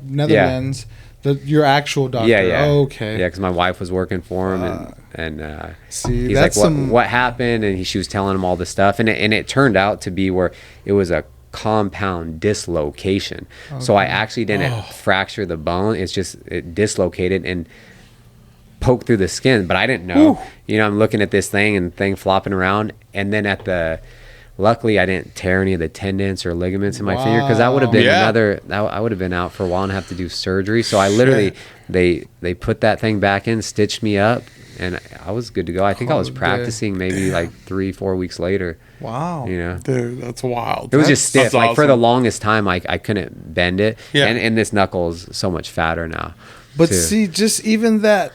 Netherlands. Your actual doctor. Yeah. Oh, okay. Yeah, because my wife was working for him, and see, he's like, what happened? And she was telling him all this stuff, and it turned out to be where it was a compound dislocation. Okay. So I actually didn't fracture the bone. It's just it dislocated, and poke through the skin, but I didn't know. You know, I'm looking at this thing and thing flopping around, and then luckily I didn't tear any of the tendons or ligaments in my finger, because that would have been I would have been out for a while and have to do surgery. So I literally they put that thing back in, stitched me up, and I was good to go. I think I was practicing maybe like 3-4 weeks later. Wow. You know, dude, that's wild. It was just stiff. Like awesome. for the longest time, I couldn't bend it. Yeah. And this knuckle is so much fatter now. But see, just even that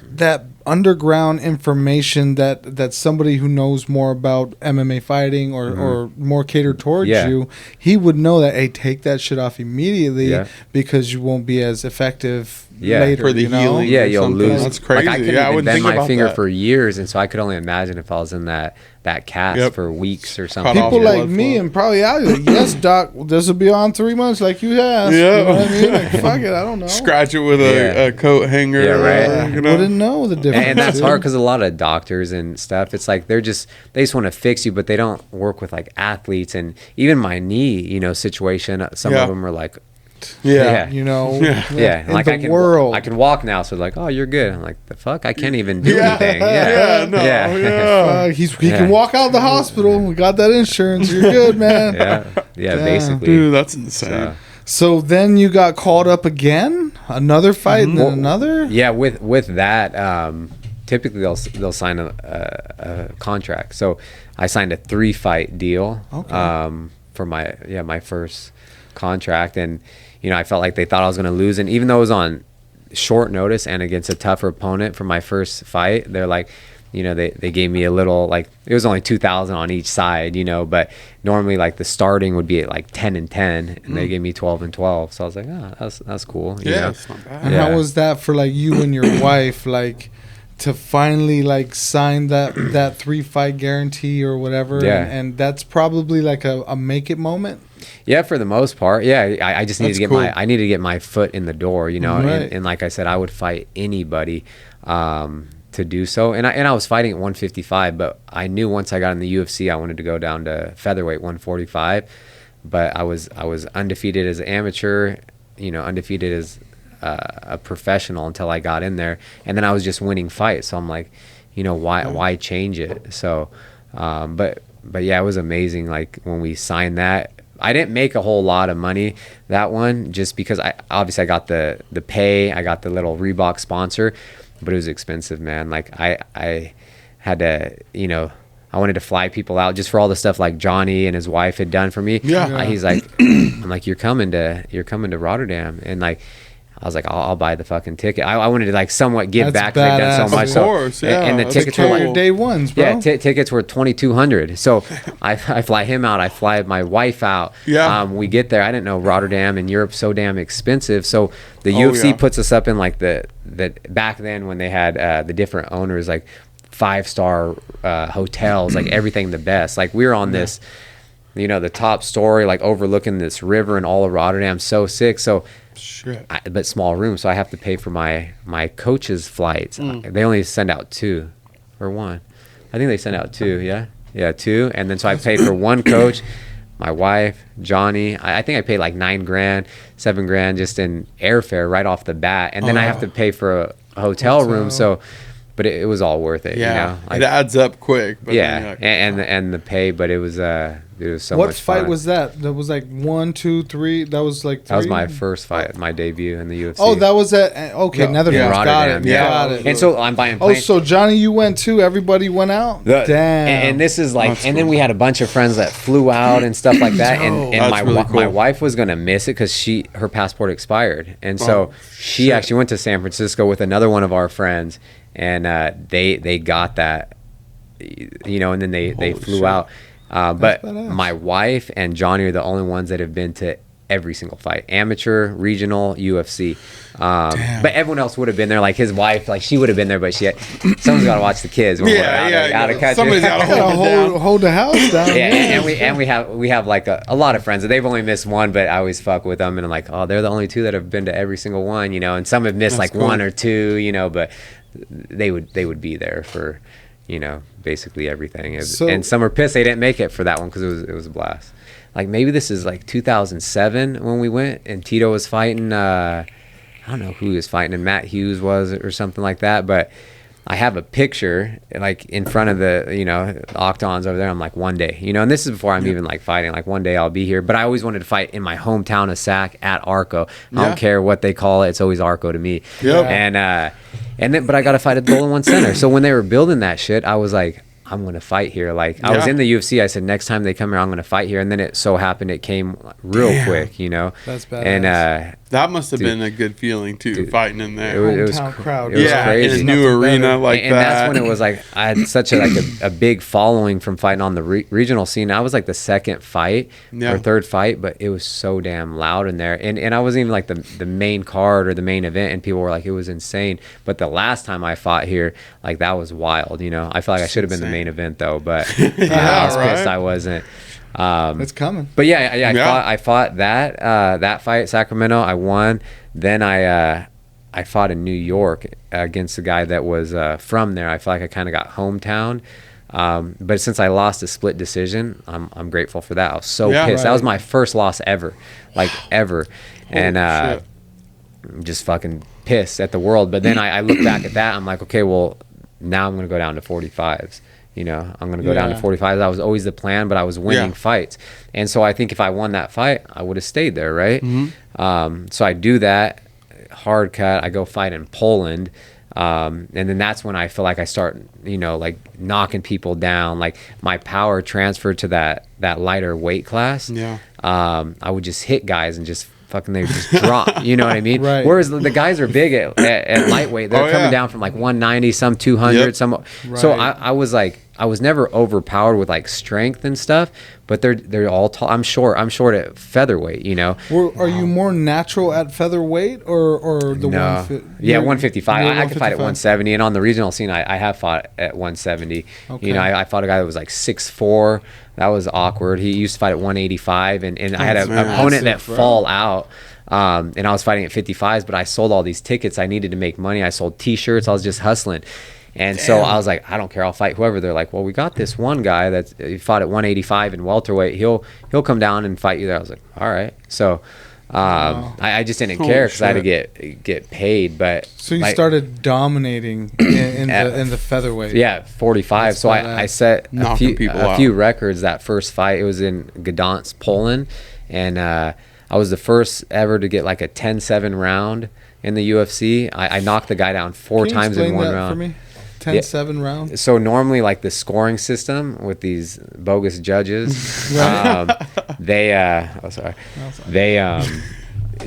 underground information that somebody who knows more about MMA fighting or more catered towards you, he would know that, hey, take that shit off immediately because you won't be as effective later. For the healing. Yeah, you'll lose. That's crazy. Like I couldn't even bend my finger for years, and so I could only imagine if I was in that cast for weeks or something. People like me and probably out like, yes, doc, this will be on 3 months like you have. Yeah. You know what I mean? Like, fuck it, I don't know. Scratch it with a coat hanger. Yeah, right. You wouldn't know the difference. And that's hard because a lot of doctors and stuff, it's like they just want to fix you, but they don't work with like athletes. And even my knee, you know, situation, some of them are like, you know, in like I can walk now, so like, oh, you're good. I'm like, the fuck, I can't even do anything. He can walk out of the hospital. We got that insurance. You're good, man. Basically, dude, that's insane. So then you got called up again, another fight, and then another. Yeah, with that, typically they'll sign a contract. So I signed a 3-fight deal for my first contract, and you know, I felt like they thought I was going to lose, and even though it was on short notice and against a tougher opponent for my first fight, they're like, you know, they gave me a little, like, it was only $2,000 on each side, you know, but normally like the starting would be at like 10-10, and they gave me 12-12. So I was like, oh, that's cool. You know? It's not bad. And how was that for like you and your wife, like to finally like sign that 3-fight guarantee or whatever? And that's probably like a make it moment. Yeah, for the most part. Yeah, I just need to get I need to get my foot in the door, you know. And like I said, I would fight anybody to do so. And I was fighting at 155, but I knew once I got in the UFC, I wanted to go down to featherweight 145. But I was undefeated as an amateur, you know, undefeated as a professional until I got in there, and then I was just winning fights. So I'm like, you know, why change it? So, but yeah, it was amazing. Like when we signed that. I didn't make a whole lot of money that one, just because I got the pay, I got the little Reebok sponsor, but it was expensive, man. Like I had to, you know, I wanted to fly people out just for all the stuff like Johnny and his wife had done for me. He's like, I'm like, you're coming to Rotterdam, and like, I was like, I'll buy the fucking ticket. I wanted to like somewhat give back. They've done so much. Of course, and the tickets were like day ones, bro. Yeah, tickets were $2,200. So I fly him out. I fly my wife out. We get there. I didn't know Rotterdam and Europe's so damn expensive. So the UFC puts us up in like the back then when they had the different owners, like 5-star hotels, like everything the best. Like we were on this, you know, the top story, like overlooking this river and all of Rotterdam. So sick. So. But small room, so I have to pay for my coach's flights. They only send out 2 or 1. I think they send out 2. Yeah, 2. And then so I paid for one coach, my wife, Johnny. I think I paid like $9,000, $7,000 just in airfare right off the bat, and then I have to pay for a hotel room. So, but it was all worth it. Yeah, you know? Like, it adds up quick. But and the pay, but it was so much fun. What fight was that? That was like 1, 2, 3. That was like 3? That was my first fight, my debut in the UFC. Oh, that was at Netherlands. Rotterdam, got it. And so I'm buying planes. Oh, so Johnny, you went too? Everybody went out? Damn. And this is like, and then we had a bunch of friends that flew out and stuff like that. And my wife was gonna miss it because her passport expired, and so she actually went to San Francisco with another one of our friends, and they got that, you know, and then they flew out. But my wife and Johnny are the only ones that have been to every single fight, amateur, regional, UFC. But everyone else would have been there. Like his wife, like she would have been there, but someone's got to watch the kids. When we're out of country. Somebody's got to hold the house down. And we have like a lot of friends. They've only missed one, but I always fuck with them, and I'm like, oh, they're the only 2 that have been to every single one, you know. And some have missed like cool. 1 or 2, you know, but they would be there for, you know, basically everything. And some are pissed they didn't make it for that one because it was a blast. Like maybe this is like 2007 when we went, and Tito was fighting. I don't know who he was fighting, and Matt Hughes was or something like that. But I have a picture like in front of the, you know, octagons over there. I'm like, one day, you know, and this is before I'm even like fighting, like one day I'll be here. But I always wanted to fight in my hometown of Sac at Arco. I don't care what they call it. It's always Arco to me. And then, but I got to fight at the Bowling One Center. So when they were building that shit, I was like, I'm going to fight here. Like I was in the UFC. I said, next time they come here, I'm going to fight here. And then it so happened it came real quick, you know. That's badass. And that must have been a good feeling too, fighting in there. It was crowd. It was crazy. In a new arena like and that. And that's when it was like I had such a big following from fighting on the regional scene. I was like the second fight or third fight, but it was so damn loud in there. And I wasn't even like the main card or the main event, and people were like, it was insane. But the last time I fought here, like that was wild, you know. I feel like I should have been the main event though, but I was pissed I wasn't. It's coming. But I fought that fight at Sacramento. I won. Then I fought in New York against a guy that was from there. I feel like I kind of got hometown. But since I lost a split decision, I'm grateful for that. I was so pissed. Right. That was my first loss ever, like ever. And just fucking pissed at the world. But then I look back at that. I'm like, okay, well, now I'm going to go down to 45s. You know, I'm going to go down to 45. That was always the plan, but I was winning fights. And so I think if I won that fight, I would have stayed there, right? So I do that, hard cut. I go fight in Poland. And then that's when I feel like I start, you know, like knocking people down. Like my power transferred to that lighter weight class. I would just hit guys and just fucking they would just drop, you know what I mean? Right. Whereas the guys are big at lightweight. They're coming down from like 190, some 200, some. So I was like, I was never overpowered with like strength and stuff, but they're all tall. I'm short at featherweight, you know. Are you more natural at featherweight or the 155? I could fight at 170, and on the regional scene, I have fought at 170. Okay. You know, I fought a guy that was like 6'4". That was awkward. He used to fight at 185, and I had an opponent that fall out. And I was fighting at 55s, but I sold all these tickets. I needed to make money. I sold T-shirts. I was just hustling. And so I was like, I don't care. I'll fight whoever. They're like, well, we got this one guy that fought at 185 in welterweight. He'll come down and fight you there. I was like, all right. So I just didn't care because I had to get paid. But so you started dominating in the featherweight. Yeah, 45. So I set a few records that first fight. It was in Gdansk, Poland, and I was the first ever to get like a 10-7 round in the UFC. I knocked the guy down four times in one round. For me? 10-7 rounds. So normally, like the scoring system with these bogus judges, they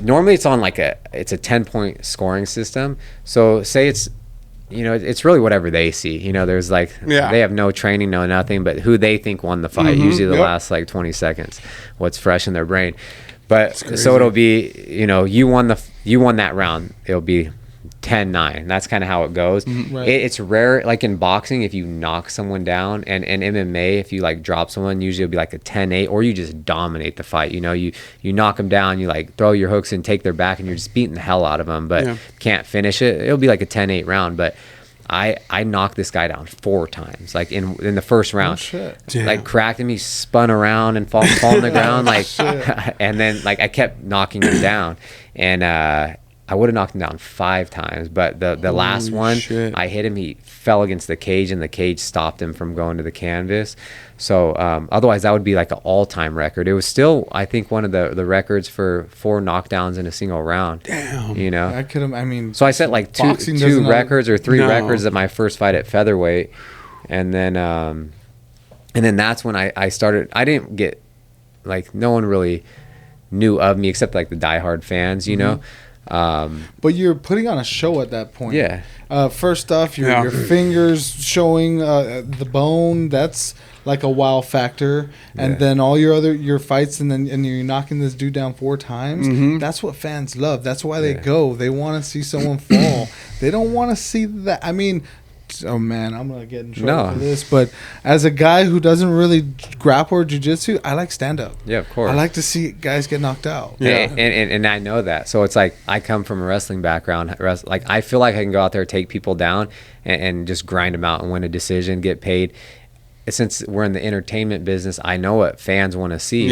normally it's on it's a 10-point scoring system. So say it's, you know, it's really whatever they see. You know, there's like they have no training, no nothing, but who they think won the fight. Usually the last like 20 seconds, what's fresh in their brain. But so it'll be, you know, you won that round. It'll be 10-9. That's kind of how it goes. It's rare, like in boxing, if you knock someone down, and MMA, if you like drop someone, usually it'll be like a 10-8, or you just dominate the fight. You know, you knock them down, you like throw your hooks and take their back, and you're just beating the hell out of them, but can't finish it. It'll be like a 10-8 round, but I knocked this guy down 4 times, like in the first round. Like cracked him, he spun around and fall on the ground, like, and then like I kept knocking him down, and I would have knocked him down 5 times, but the last one, I hit him, he fell against the cage, and the cage stopped him from going to the canvas. So otherwise, that would be like an all-time record. It was still, I think, one of the records for 4 knockdowns in a single round. Damn. You know? So I set like two records or 3 records at my first fight at featherweight. And then that's when I started. I didn't get, like, no one really knew of me except like the diehard fans, you know? But you're putting on a show at that point. First off, your fingers showing the bone, that's like a wow factor. And then all your fights, and you're knocking this dude down 4 times. That's what fans love. That's why they go. They want to see someone fall. They don't want to see that. I mean, oh man, I'm gonna get in trouble for this, but as a guy who doesn't really grapple or jiu-jitsu, I like stand-up. Yeah, of course. I like to see guys get knocked out. And I know that. So it's like, I come from a wrestling background. Like, I feel like I can go out there, take people down, and just grind them out and win a decision, get paid. Since we're in the entertainment business, I know what fans want to see.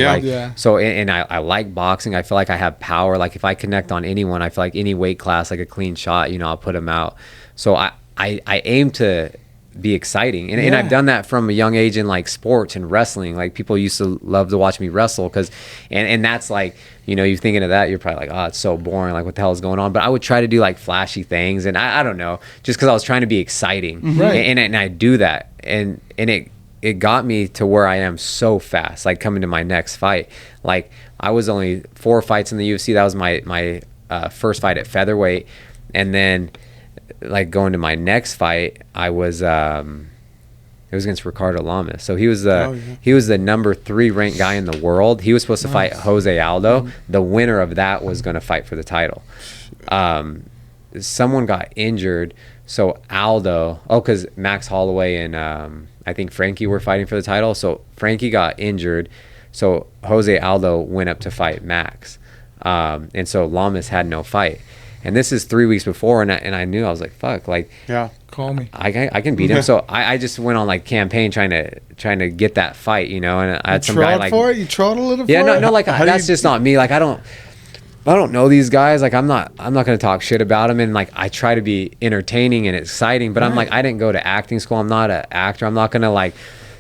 So, and I like boxing. I feel like I have power. Like, if I connect on anyone, I feel like any weight class, like a clean shot, you know, I'll put them out. So I aim to be exciting, and I've done that from a young age in like sports and wrestling. Like people used to love to watch me wrestle because and that's like, you know, you're thinking of that, you're probably like, oh, it's so boring, like what the hell is going on? But I would try to do like flashy things, and I don't know, just because I was trying to be exciting, right? And I do that, and it got me to where I am so fast, like coming to my next fight. Like I was only 4 fights in the UFC. That was my first fight at featherweight, and then like going to my next fight, I was it was against Ricardo Lamas. So he was the number 3 ranked guy in the world. He was supposed to fight Jose Aldo. The winner of that was going to fight for the title. Someone got injured, so Aldo, because Max Holloway and I think Frankie were fighting for the title. So Frankie got injured, so Jose Aldo went up to fight Max, and so Lamas had no fight. And this is 3 weeks before, and I knew, I was like, fuck, like, call me. I can beat him. So I just went on like campaign trying to get that fight, you know. And I had some guy like, for it? You trod a little yeah, for it? no, like that's just not me. Like I don't know these guys. Like I'm not gonna talk shit about them, and like I try to be entertaining and exciting. But I'm like, I didn't go to acting school. I'm not an actor. I'm not gonna like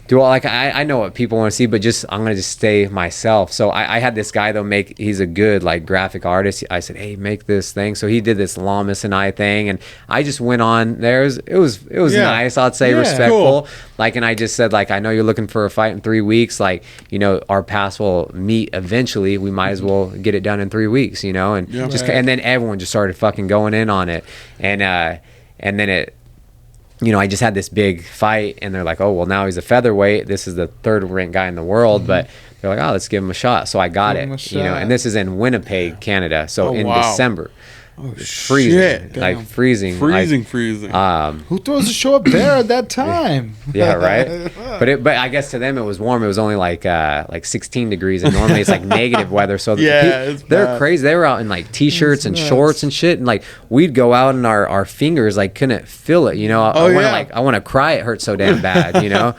do all, like I know what people want to see, but just I'm gonna just stay myself. So I had this guy though he's a good like graphic artist. I said, hey, make this thing. So he did this Lamas and I thing, and I just went on there. It was nice, I'd say, respectful. Cool. Like, and I just said, like, I know you're looking for a fight in 3 weeks. Like, you know, our paths will meet eventually. We might as well get it done in 3 weeks, you know. And and then everyone just started fucking going in on it, and then it. You know, I just had this big fight, and they're like, oh, well, now he's a featherweight. This is the 3rd ranked guy in the world, but they're like, oh, let's give him a shot. So I got it, you know, and this is in Winnipeg, Canada. So in December. Oh, freezing, shit. Like freezing. Who throws a show up there at that time? Yeah, right. But I guess to them it was warm. It was only like 16 degrees, and normally it's like negative weather. So they're crazy. They were out in like t-shirts and shorts and shit, and like we'd go out and our fingers like couldn't feel it. You know, I want to cry. It hurts so damn bad. You know.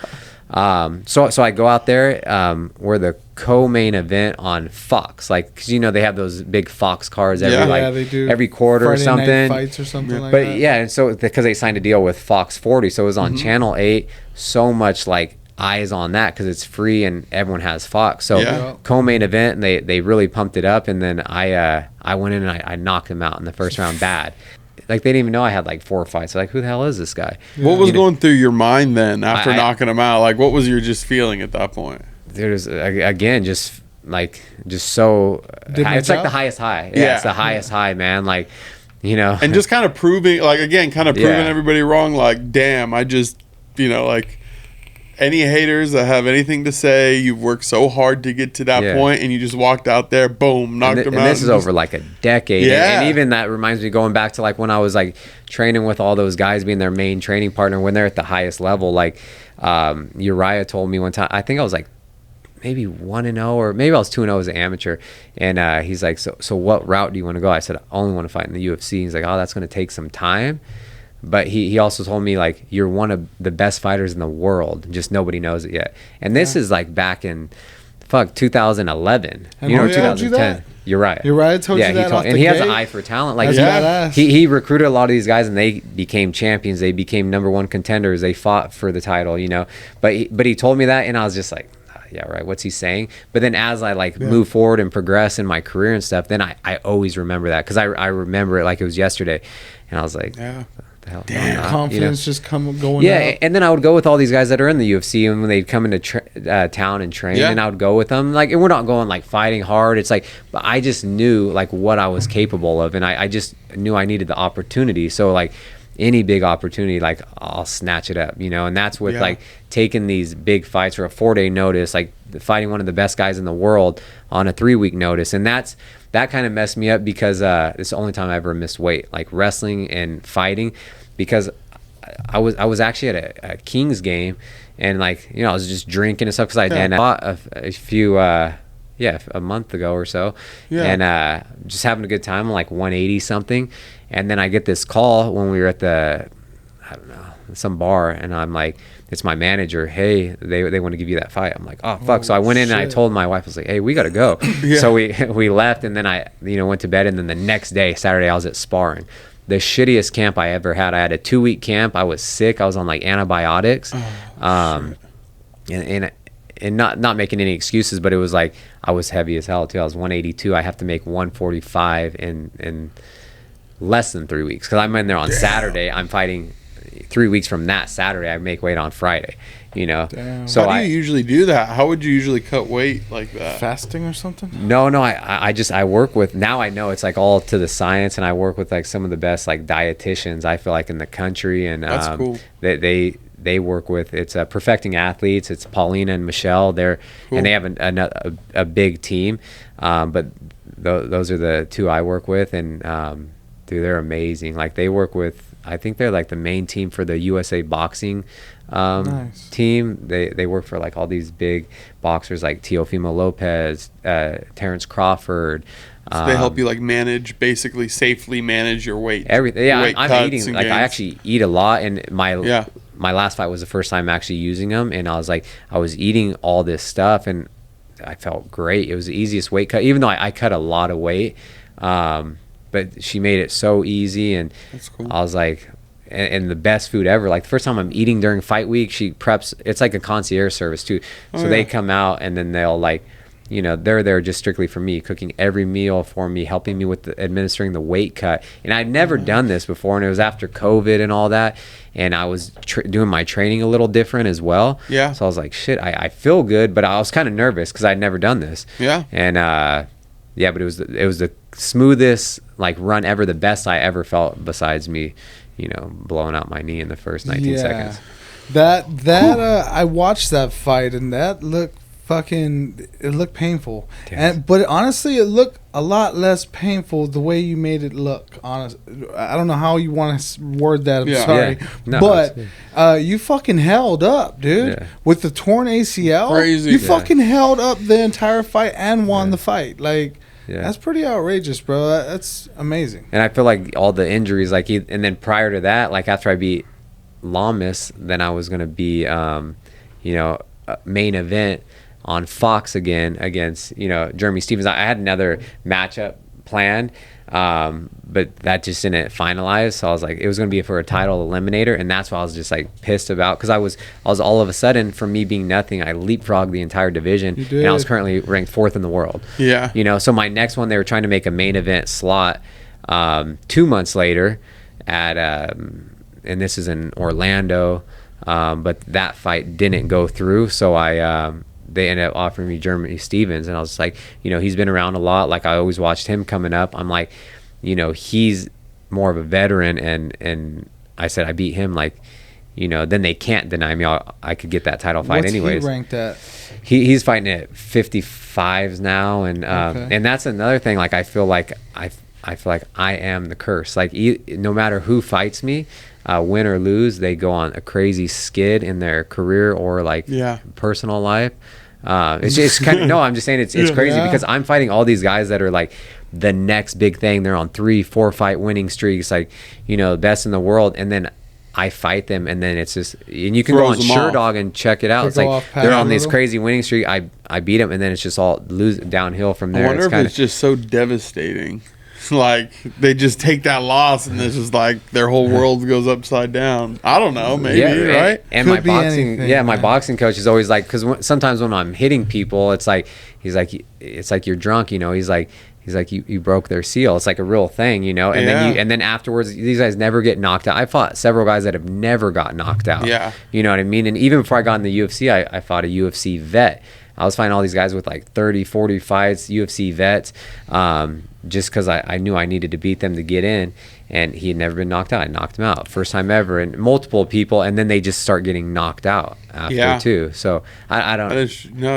So I go out there. We're the co-main event on Fox, like, because you know they have those big Fox cards every quarter Friday or something, night fights or something like that. But yeah, and so because they signed a deal with Fox 40, so it was on Channel 8. So much like eyes on that because it's free and everyone has Fox. So co-main event, and they really pumped it up. And then I went in and I knocked him out in the first round bad. Like, they didn't even know I had like 4 fights. They're like, who the hell is this guy? What was going through your mind then after knocking him out? Like, what was your just feeling at that point? There's, again, just so high. It's like the highest high. Yeah, it's the highest high, man. Like, you know. And just kind of proving everybody wrong. Like, damn, I just, you know, like, any haters that have anything to say, you've worked so hard to get to that point, and you just walked out there, boom, knocked him out. And this is over like a decade. And even that reminds me, going back to like when I was like training with all those guys, being their main training partner when they're at the highest level. Like Uriah told me one time, I think I was like maybe 1-0, or maybe I was 2-0 as an amateur, and he's like, so what route do you want to go? I said, I only want to fight in the UFC. He's like, oh, that's going to take some time. But he also told me, like, you're one of the best fighters in the world, just nobody knows it yet. And this is like back in 2011. And you know, 2010. Uriah told you that. And he has an eye for talent. Like, he recruited a lot of these guys, and they became champions. They became #1 contenders. They fought for the title, you know. But he told me that, and I was just like, yeah, right, what's he saying? But then as I move forward and progress in my career and stuff, then I always remember that, because I remember it like it was yesterday. And I was like, the hell? Damn, confidence just going up. And then I would go with all these guys that are in the UFC, and when they'd come into town and train, and I would go with them. Like, and we're not going like fighting hard. It's like, but I just knew like what I was capable of, and I just knew I needed the opportunity. So like any big opportunity, like I'll snatch it up, you know. And that's with like taking these big fights for a 4-day notice, like fighting one of the best guys in the world on a 3-week notice. And that kind of messed me up, because it's the only time I ever missed weight, like wrestling and fighting, because I was actually at a Kings game, and like, you know, I was just drinking and stuff, because I fought a few a month ago or so, and just having a good time. I'm like 180 something, and then I get this call when we were at some bar, and I'm like, it's my manager. Hey, they want to give you that fight. I'm like, oh fuck. So I went in and I told my wife, I was like, hey, we got to go. So we left, and then I went to bed, and then the next day, Saturday, I was at sparring. the shittiest camp I ever had. I had a 2-week camp. I was sick. I was on like antibiotics. And not making any excuses, but it was like I was heavy as hell too. I was 182. I have to make 145 in less than 3 weeks, because I'm in there on Saturday. I'm fighting 3 weeks from that Saturday. I make weight on Friday. You know. Damn. So how do you usually do that? How would you usually cut weight like that? Fasting or something? No. I work with, now I know it's like all to the science, and I work with like some of the best like dietitians I feel like in the country, and that's cool. They work with, it's Perfecting Athletes. It's Paulina and Michelle. They're cool. And they have a big team, but those are the two I work with, and dude, they're amazing. Like they work with, I think they're like the main team for the USA boxing nice. Team. They work for like all these big boxers like Teofimo Lopez, Terrence Crawford. So they help you like basically safely manage your weight. Everything. Yeah, weight I'm eating. Like I actually eat a lot, and my last fight was the first time actually using them, and I was eating all this stuff, and I felt great. It was the easiest weight cut, even though I cut a lot of weight. But she made it so easy, and that's cool. I was like, and the best food ever. Like the first time I'm eating during fight week, she preps. It's like a concierge service too. So they come out, and then they'll like, you know, they're there just strictly for me, cooking every meal for me, helping me with administering the weight cut. And I'd never done this before, and it was after COVID and all that, and I was doing my training a little different as well. Yeah. So I was like, shit, I feel good, but I was kind of nervous because I'd never done this. Yeah. And but it was the smoothest like run ever, the best I ever felt, besides me, you know, blowing out my knee in the first 19 seconds. I watched that fight, and that looked painful. But honestly, it looked a lot less painful the way you made it look. Honest, I don't know how you want to word that. I'm sorry, but you fucking held up, dude. With the torn ACL. Crazy. You fucking held up the entire fight and won the fight. Like, that's pretty outrageous, bro. That's amazing. And I feel like all the injuries, like, and then prior to that, like after I beat Lamas, then I was gonna be, main event on Fox again against, Jeremy Stevens. I had another matchup planned, but that just didn't finalize. So I was like, it was going to be for a title eliminator, and that's why I was just like pissed about, because I was all of a sudden, from me being nothing, I leapfrogged the entire division, and I was currently ranked 4th in the world. Yeah. So my next one, they were trying to make a main event slot 2 months later at and this is in Orlando, but that fight didn't go through. So they ended up offering me Jeremy Stevens, and I was like, he's been around a lot. Like I always watched him coming up. I'm like, he's more of a veteran, and I said I beat him. Like, then they can't deny me. I could get that title fight anyways. What's he ranked at? He's fighting at 55s now, and and that's another thing. Like I feel like I am the curse. Like no matter who fights me, win or lose, they go on a crazy skid in their career or like personal life. It's kind of, no, I'm just saying it's crazy because I'm fighting all these guys that are like the next big thing. They're on 3-4 fight winning streaks, like, best in the world. And then I fight them, and then it's just, and you can go on SureDog and check it out. It's like they're on this crazy winning streak. I beat them, and then it's just all downhill from there. I wonder if it's just so devastating. Like they just take that loss, and it's just like their whole world goes upside down. I don't know, maybe, right? And my boxing coach is always like, because sometimes when I'm hitting people, it's like it's like you're drunk, He's like you broke their seal. It's like a real thing, And then afterwards, these guys never get knocked out. I fought several guys that have never got knocked out. Yeah, you know what I mean. And even before I got in the UFC, I fought a UFC vet. I was fighting all these guys with like 30, 40 fights, UFC vets, just because I knew I needed to beat them to get in, and he had never been knocked out. I knocked him out first time ever, and multiple people, and then they just start getting knocked out after too. So I don't know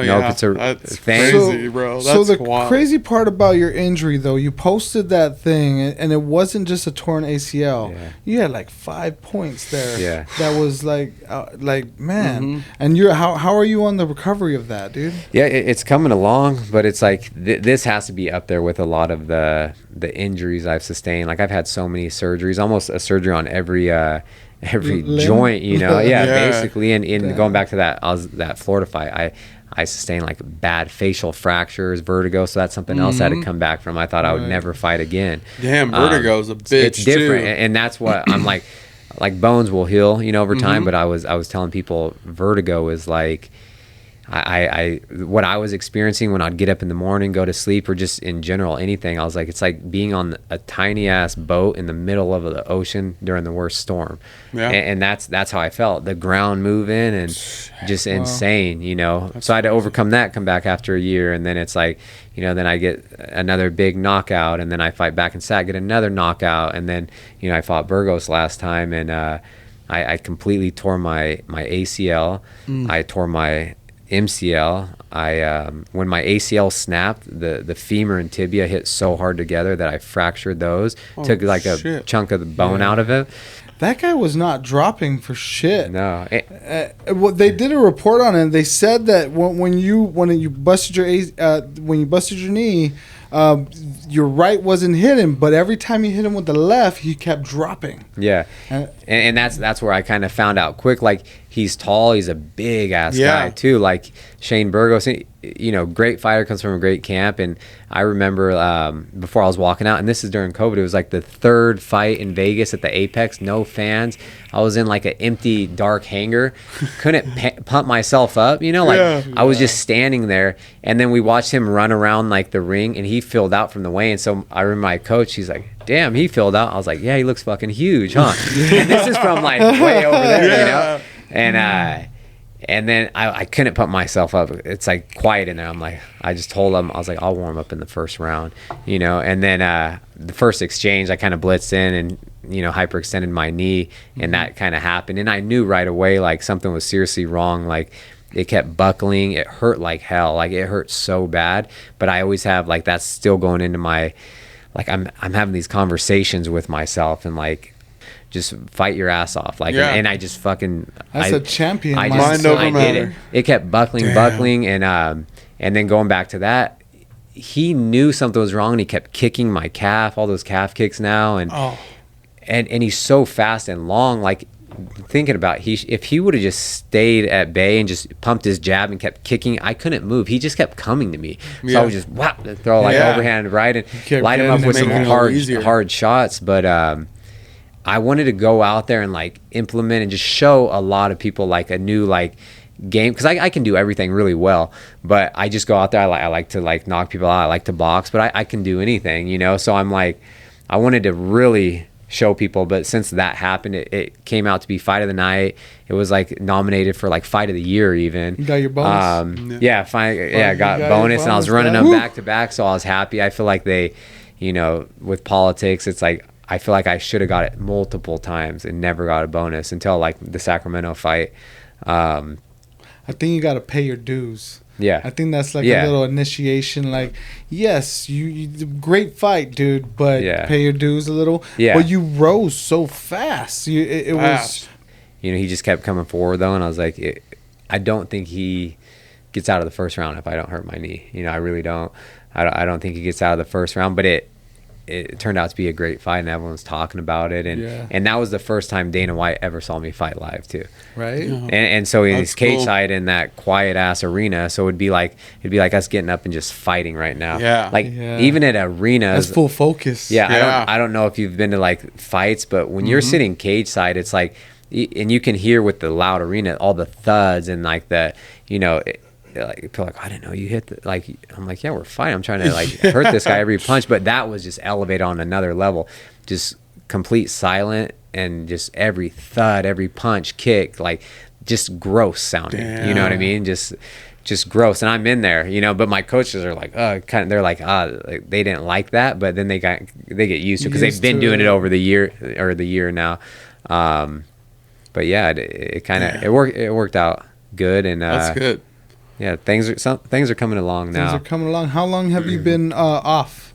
if it's a thing. Crazy, bro. So the crazy part about your injury, though, you posted that thing, and it wasn't just a torn ACL. Yeah. You had like 5 points there. Yeah. That was like man. Mm-hmm. And how are you on the recovery of that, dude? Yeah, it's coming along, but it's like this has to be up there with a lot of the injuries I've sustained. Like I've had so many surgeries, almost a surgery on every joint, basically. And going back to that Florida fight, I sustained like bad facial fractures, vertigo. So that's something else I had to come back from. I thought I would never fight again. Damn, vertigo is a bitch. It's different, too. And that's what I'm like bones will heal, over time. But I was telling people vertigo is like, I what I was experiencing when I'd get up in the morning, go to sleep, or just in general anything, I was like, it's like being on a tiny ass boat in the middle of the ocean during the worst storm. And that's how I felt. The ground moving and just insane, so I had to overcome that, come back after a year, and then it's like, then I get another big knockout, and then I fight back in SAC, get another knockout, and then I fought Burgos last time, and I completely tore my ACL. I tore my MCL. When my ACL snapped, the femur and tibia hit so hard together that I fractured those. Took like a chunk of the bone out of it. That guy was not dropping for shit. No. Well, they did a report on it. And they said that when you busted your knee, your right wasn't hitting, but every time you hit him with the left, he kept dropping. Yeah, and that's where I kind of found out quick. Like, he's tall, he's a big ass guy too. Like Shane Burgos, great fighter, comes from a great camp. And I remember before I was walking out, and this is during COVID, it was like the third fight in Vegas at the Apex, no fans. I was in like an empty, dark hangar, couldn't pump myself up, I was just standing there. And then we watched him run around like the ring, and he filled out from the weigh. And so I remember my coach, he's like, damn, he filled out. I was like, yeah, he looks fucking huge, huh? And this is from like way over there, And then I couldn't pump myself up. It's like quiet in there. I'm like, I just told him, I was like, I'll warm up in the first round, And then the first exchange, I kind of blitzed in and, hyperextended my knee, and that kind of happened. And I knew right away, like, something was seriously wrong. Like, it kept buckling. It hurt like hell. Like, it hurt so bad. But I always have, like, that's still going into my, like, I'm having these conversations with myself, and like, just fight your ass off, like, and I just fucking. That's a champion. I did it. It kept buckling, and then going back to that, he knew something was wrong, and he kept kicking my calf, all those calf kicks now, and he's so fast and long. Like, thinking about if he would have just stayed at bay and just pumped his jab and kept kicking, I couldn't move. He just kept coming to me, so I would just throw like overhand right and light him up with some hard shots, but. I wanted to go out there and like implement and just show a lot of people like a new like game, because I can do everything really well, but I just go out there. I like to like knock people out. I like to box, but I can do anything, So I'm like, I wanted to really show people. But since that happened, it came out to be fight of the night. It was like nominated for like fight of the year even. You got your bonus. I got bonus, and I was running them back to back, so I was happy. I feel like they, with politics, it's like, I feel like I should have got it multiple times and never got a bonus until like the Sacramento fight. I think you got to pay your dues. Yeah. I think that's like a little initiation. Like, yes, you great fight, dude, but pay your dues a little. Yeah. But you rose so fast. It was. He just kept coming forward though, and I was like, I don't think he gets out of the first round if I don't hurt my knee. I really don't. I don't think he gets out of the first round, but it turned out to be a great fight, and everyone's talking about it, and that was the first time Dana White ever saw me fight live too, right? And so he's cage side in that quiet ass arena, so it'd be like us getting up and just fighting right now. Even at arenas, that's full focus. I don't know if you've been to like fights, but when you're sitting cage side, it's like, and you can hear with the loud arena all the thuds and like the like people like, I didn't know you hit the, like, I'm like, yeah, we're fine. I'm trying to like hurt this guy every punch, but that was just elevated on another level. Just complete silent, and just every thud, every punch, kick, like just gross sounding. Damn. You know what I mean? Just gross. And I'm in there, but my coaches are like, they're like, like, they didn't like that, but then they get used to it because they've been doing it over the year now. But yeah, it kind of it worked out good, and that's good. Yeah, things are coming along now. Things are coming along. How long have you been off?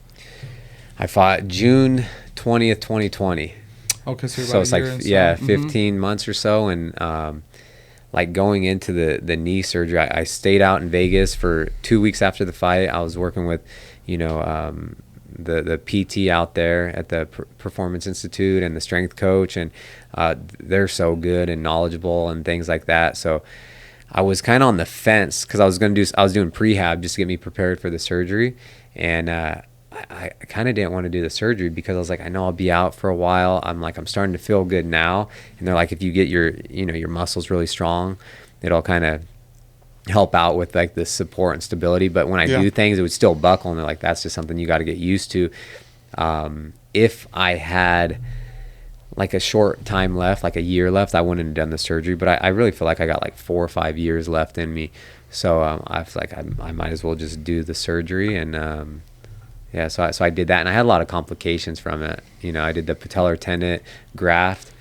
I fought June 20th, 2020. Okay, so it's like 15 months or so, and like going into the knee surgery, I stayed out in Vegas for 2 weeks after the fight. I was working with, the PT out there at the Performance Institute and the strength coach, and they're so good and knowledgeable and things like that. So I was kind of on the fence because I was doing prehab just to get me prepared for the surgery, and I kind of didn't want to do the surgery because I was like, I know I'll be out for a while. I'm starting to feel good now, and they're like, if you get your muscles really strong, it'll kind of help out with like the support and stability. But when I do things, it would still buckle, and they're like, that's just something you got to get used to. If I had like a short time left, like a year left, I wouldn't have done the surgery. But I really feel like I got like 4 or 5 years left in me. So I feel like I might as well just do the surgery. And so I did that. And I had a lot of complications from it. I did the patellar tendon graft.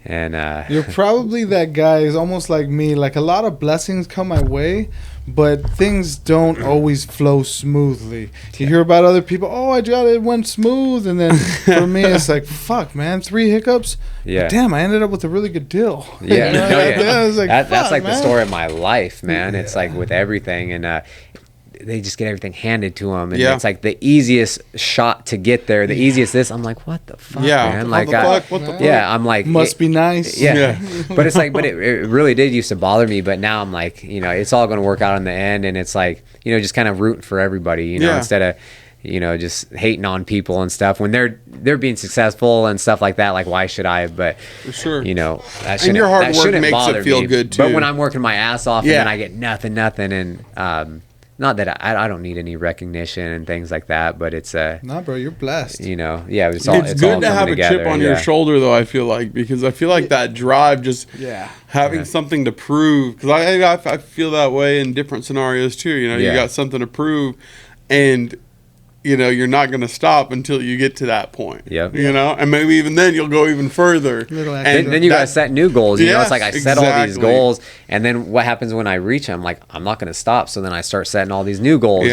And you're probably that guy is almost like me. Like a lot of blessings come my way, but things don't always flow smoothly. You hear about other people, I got it went smooth, and then for me it's like, fuck, man, 3 hiccups. Yeah. But damn, I ended up with a really good deal. Yeah, I was like, that's like man. the story of my life, man. It's like with everything, and they just get everything handed to them, and it's like the easiest shot to get there, the easiest this. I'm like, what the fuck, man? Like, what the fuck? Yeah, I'm like, must be nice. Yeah. But it's like, it really did used to bother me, but now I'm like, it's all going to work out in the end, and it's like, just kind of rooting for everybody, instead of, just hating on people and stuff when they're being successful and stuff like that. Like, why should I? But for sure, that and your hard work makes bother it feel me. good too. But when I'm working my ass off and then I get nothing, and not that I don't need any recognition and things like that, but it's nah, bro, you're blessed. It's good to have a chip on your shoulder, though. I feel like that drive, just having something to prove. Because I feel that way in different scenarios too. You got something to prove, and you're not going to stop until you get to that point. Yep. And maybe even then you'll go even further. And then you got to set new goals. It's like I set all these goals, and then what happens when I reach them? Like, I'm not going to stop. So then I start setting all these new goals.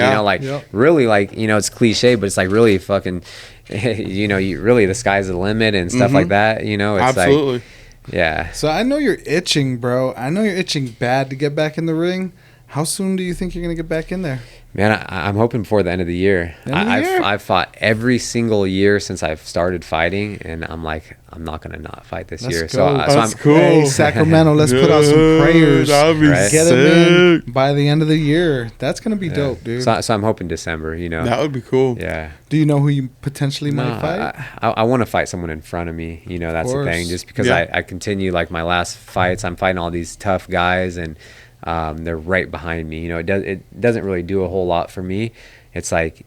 Really, like, it's cliche, but it's like really fucking, really the sky's the limit and stuff like that. It's absolutely. Like, yeah. So I know you're itching, bro. I know you're itching bad to get back in the ring. How soon do you think you're going to get back in there? Man, I'm hoping before the end of the year. I've fought every single year since I've started fighting, and I'm like, I'm not going to not fight this year. Go. That's cool. Hey, Sacramento, let's put out some prayers. That'd be Get them in by the end of the year. That's going to be dope, dude. So I'm hoping December, That would be cool. Yeah. Do you know who you potentially might fight? I want to fight someone in front of me. That's the thing. Just because I continue, like my last fights, I'm fighting all these tough guys, and they're right behind me. It doesn't really do a whole lot for me. It's like,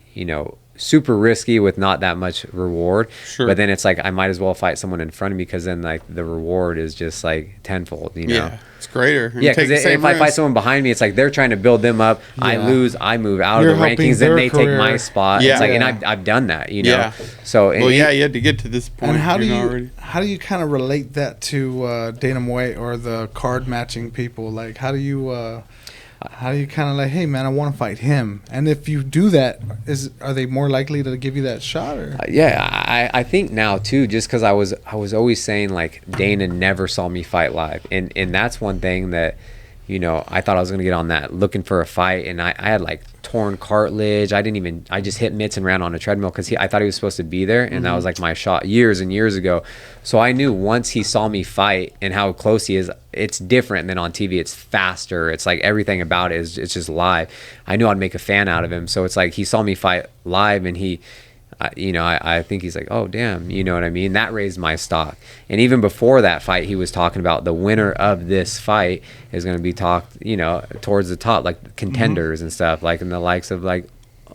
super risky with not that much reward. Sure. But then it's like I might as well fight someone in front of me, because then like the reward is just like tenfold. Yeah, it's greater. Yeah, because if I fight someone behind me, it's like they're trying to build them up. Yeah. I lose, I move out of the rankings, then they take my spot. Yeah. It's like, and I've done that. Yeah. So you had to get to this point. And how do you kind of relate that to Dana White or the card matching people? Like, how do you kind of like, hey man, I want to fight him? And if you do that, are they more likely to give you that shot? Or I think now too, just because I was always saying like Dana never saw me fight live, and that's one thing that I thought I was gonna get on that looking for a fight, and I had like torn cartilage. I just hit mitts and ran on a treadmill because I thought he was supposed to be there, and that was like my shot years and years ago. So I knew once he saw me fight and how close he is, it's different than on TV. It's faster. It's like everything about it it's just live. I knew I'd make a fan out of him. So it's like he saw me fight live, and I think he's like, oh damn, you know what I mean? That raised my stock. And even before that fight, he was talking about the winner of this fight is going to be talked, towards the top, like contenders and stuff, like in the likes of like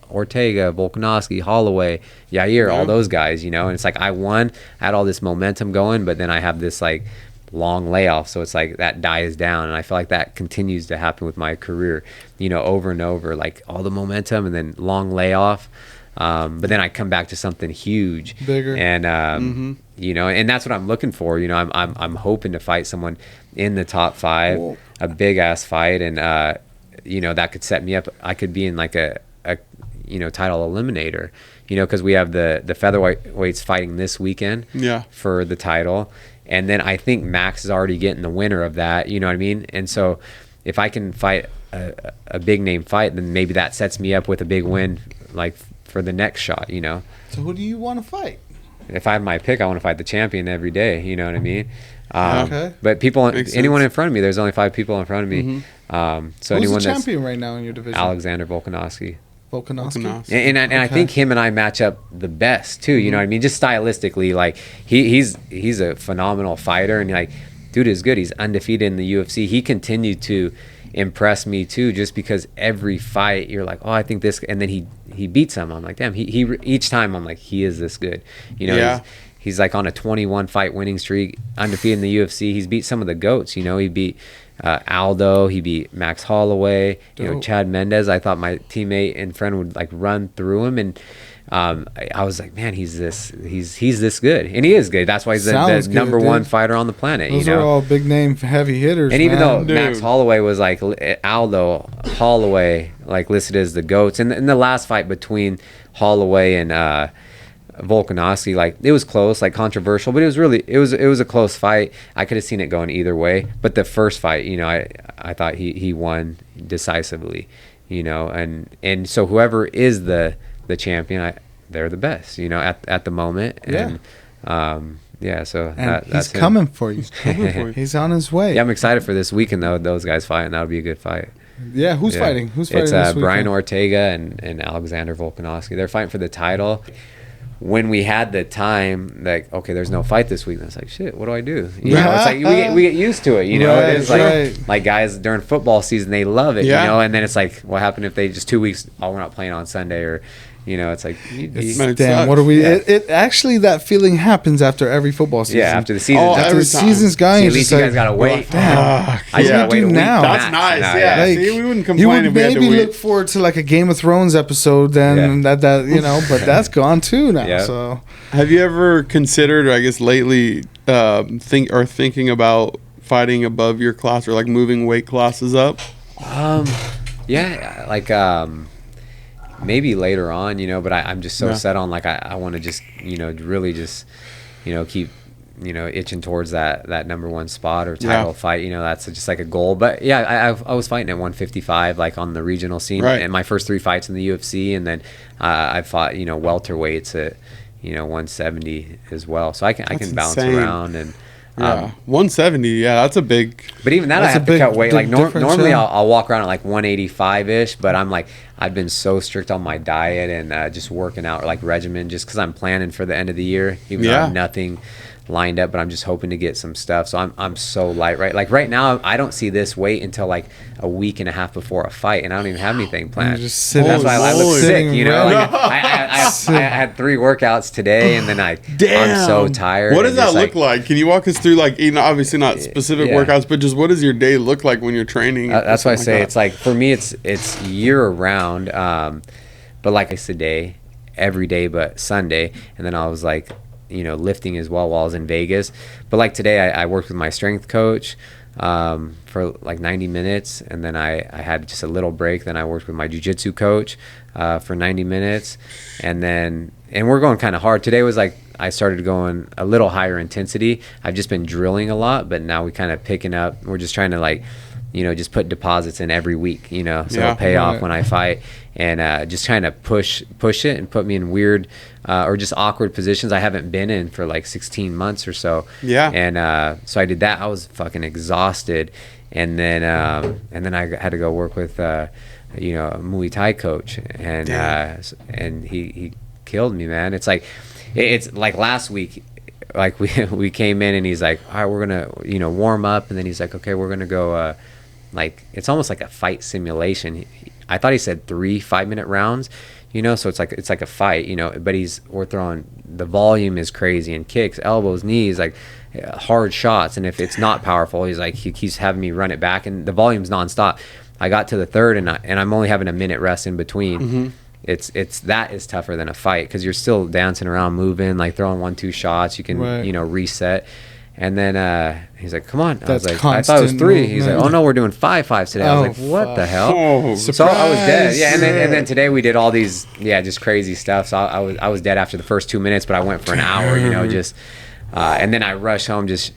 Ortega, Volkanovski, Holloway, Yair, all those guys, and it's like I won, I had all this momentum going, but then I have this like long layoff, so it's like that dies down, and I feel like that continues to happen with my career, over and over, like all the momentum and then long layoff. But then I come back to something huge, bigger, and and that's what I'm looking for. I'm hoping to fight someone in the top 5, a big ass fight, and that could set me up. I could be in like a title eliminator, because we have the featherweights fighting this weekend, for the title, and then I think Max is already getting the winner of that. You know what I mean? And so if I can fight a big name fight, then maybe that sets me up with a big win, like for the next shot, So who do you want to fight? If I have my pick, I want to fight the champion every day. You know what I mean? But anyone in front of me, there's only 5 people in front of me. So who's anyone the champion right now in your division? Alexander Volkanovski. Volkanovski. And I think him and I match up the best too. You know what I mean? Just stylistically, like he's a phenomenal fighter, and like, dude is good. He's undefeated in the UFC. He continued to impress me too, just because every fight you're like, oh, I think this, and then he beats him. I'm like, damn, he each time I'm like, he is this good. You know, he's like on a 21 fight winning streak, undefeated in the UFC. He's beat some of the GOATs. You know, he beat Aldo, he beat Max Holloway, you know, Chad Mendez. I thought my teammate and friend would like run through him, and I was like, man, he's this good, and he is good. That's why he's the number one fighter on the planet. Those you know, are all big name heavy hitters. And even though Max Holloway was like Aldo, Holloway like listed as the GOATs, and in the last fight between Holloway and Volkanovski, like it was close, like controversial, but it was a close fight. I could have seen it going either way, but the first fight, you know, I thought he won decisively, you know, and so whoever is the champion, they're the best, you know, at the moment. And so that's he's coming for you. He's on his way. Yeah, I'm excited for this weekend though. Those guys fighting, that'll be a good fight. Yeah, who's fighting? It's this Brian Ortega and Alexander Volkanovski. They're fighting for the title. When we had the time, like, okay, there's no fight this week, and I was like, shit, what do I do? You know, it's like we get used to it. You know, it is like guys during football season, they love it. You know, and then it's like, what happened if they just 2 weeks? Oh, we're not playing on Sunday, or you know, it's like, damn, what are we? It actually, that feeling happens after every football season. Yeah, after the season, after the season's going, at least you guys gotta wait. Damn, I gotta wait now. That's nice. Yeah, like, see, we wouldn't complain. You would maybe look forward to like a Game of Thrones episode, then that you know, but that's gone too now. Yeah. So, have you ever considered, or I guess lately, thinking about fighting above your class, or like moving weight classes up? Yeah, like maybe later on, you know, but I'm just so set on, like, I want to just, you know, really just, you know, keep, you know, itching towards that number one spot or title fight. You know, that's just like a goal. But yeah, I was fighting at 155, like on the regional scene, and my first 3 fights in the UFC, and then I fought, you know, welterweights at, you know, 170 as well. So I can bounce around and. 170. Yeah, that's a big. But even that, I have to cut weight. Like normally, I'll walk around at like 185 ish. But I'm like, I've been so strict on my diet and just working out, like regimen, just because I'm planning for the end of the year. Even though I have nothing lined up, but I'm just hoping to get some stuff. So I'm so light, right? Like right now, I don't see this weight until like a week and a half before a fight, and I don't even have anything planned. That's why I look sick, you know. Like, I had 3 workouts today, and then I'm so tired. What does that look like? Can you walk us through, like, you know, obviously not specific workouts, but just what does your day look like when you're training? That's why I say it's like, for me, it's year round, but like it's a day, every day but Sunday, and then I was like, you know, lifting as well while I was in Vegas. But like today, I worked with my strength coach for like 90 minutes, and then I had just a little break. Then I worked with my jiu-jitsu coach for 90 minutes, and we're going kind of hard. Today was like, I started going a little higher intensity. I've just been drilling a lot, but now we kind of picking up. We're just trying to, like, you know, just put deposits in every week, you know, so it'll pay off when I fight, and just trying to push it and put me in weird or just awkward positions I haven't been in for like 16 months or so. Yeah. And so I did that. I was fucking exhausted, and then I had to go work with you know, a Muay Thai coach, and he killed me, man. It's like last week, like we came in and he's like, all right, we're gonna, you know, warm up, and then he's like, okay, we're gonna go like, it's almost like a fight simulation. I thought he said 3 5-minute rounds, you know, so it's like a fight, you know, but we're throwing, the volume is crazy, and kicks, elbows, knees, like hard shots, and if it's not powerful, he's like, he keeps having me run it back, and the volume's nonstop. I got to the third, and I'm only having a minute rest in between. Mm-hmm. It's that is tougher than a fight, because you're still dancing around, moving, like throwing 1-2 shots, you can you know, reset. And then he's like, come on. I was like, I thought it was 3. He's like, oh no, we're doing 5 5s today. I was like, what the hell? So I was dead. Yeah, and then today we did all these just crazy stuff. So I was dead after the first 2 minutes, but I went for an hour, you know, just And then I rushed home, just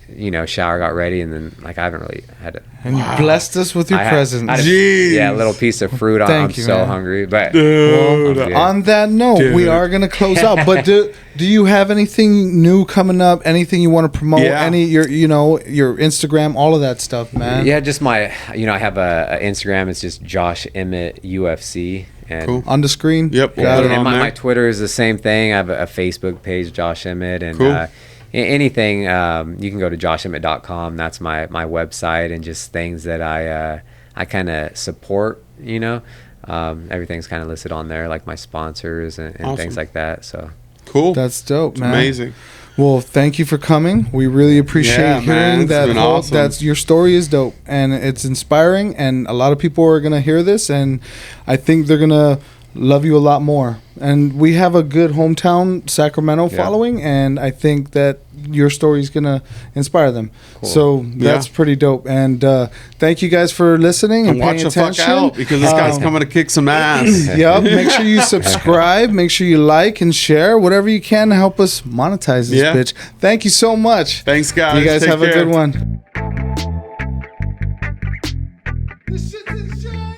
shower, got ready, and then like I haven't really had it. And you blessed us with your presence. Yeah, a little piece of fruit. I'm so hungry. But on that note, we are gonna close out. But do you have anything new coming up? Anything you want to promote? Any your Instagram, all of that stuff, man. Yeah, just my I have a Instagram. It's just Josh Emmett UFC. And on the screen. Yep. And my Twitter is the same thing. I have a Facebook page, Josh Emmett, and anything, you can go to joshemmett.com. That's my website, and just things that I kind of support. Everything's kind of listed on there, like my sponsors and things like that. So cool. That's dope, man. Amazing. Well, thank you for coming. We really appreciate hearing that. Awesome. That's your story is dope, and it's inspiring, and a lot of people are gonna hear this, and I think they're gonna love you a lot more. And we have a good hometown Sacramento following, and I think that your story is gonna inspire them. Cool. So that's pretty dope. And thank you guys for listening and paying attention. Watch the fuck out, because this guy's coming to kick some ass. Yep. Make sure you subscribe. Make sure you like and share whatever you can to help us monetize this bitch. Thank you so much. Thanks, guys. You guys Take have care. a good one. This shit's insane.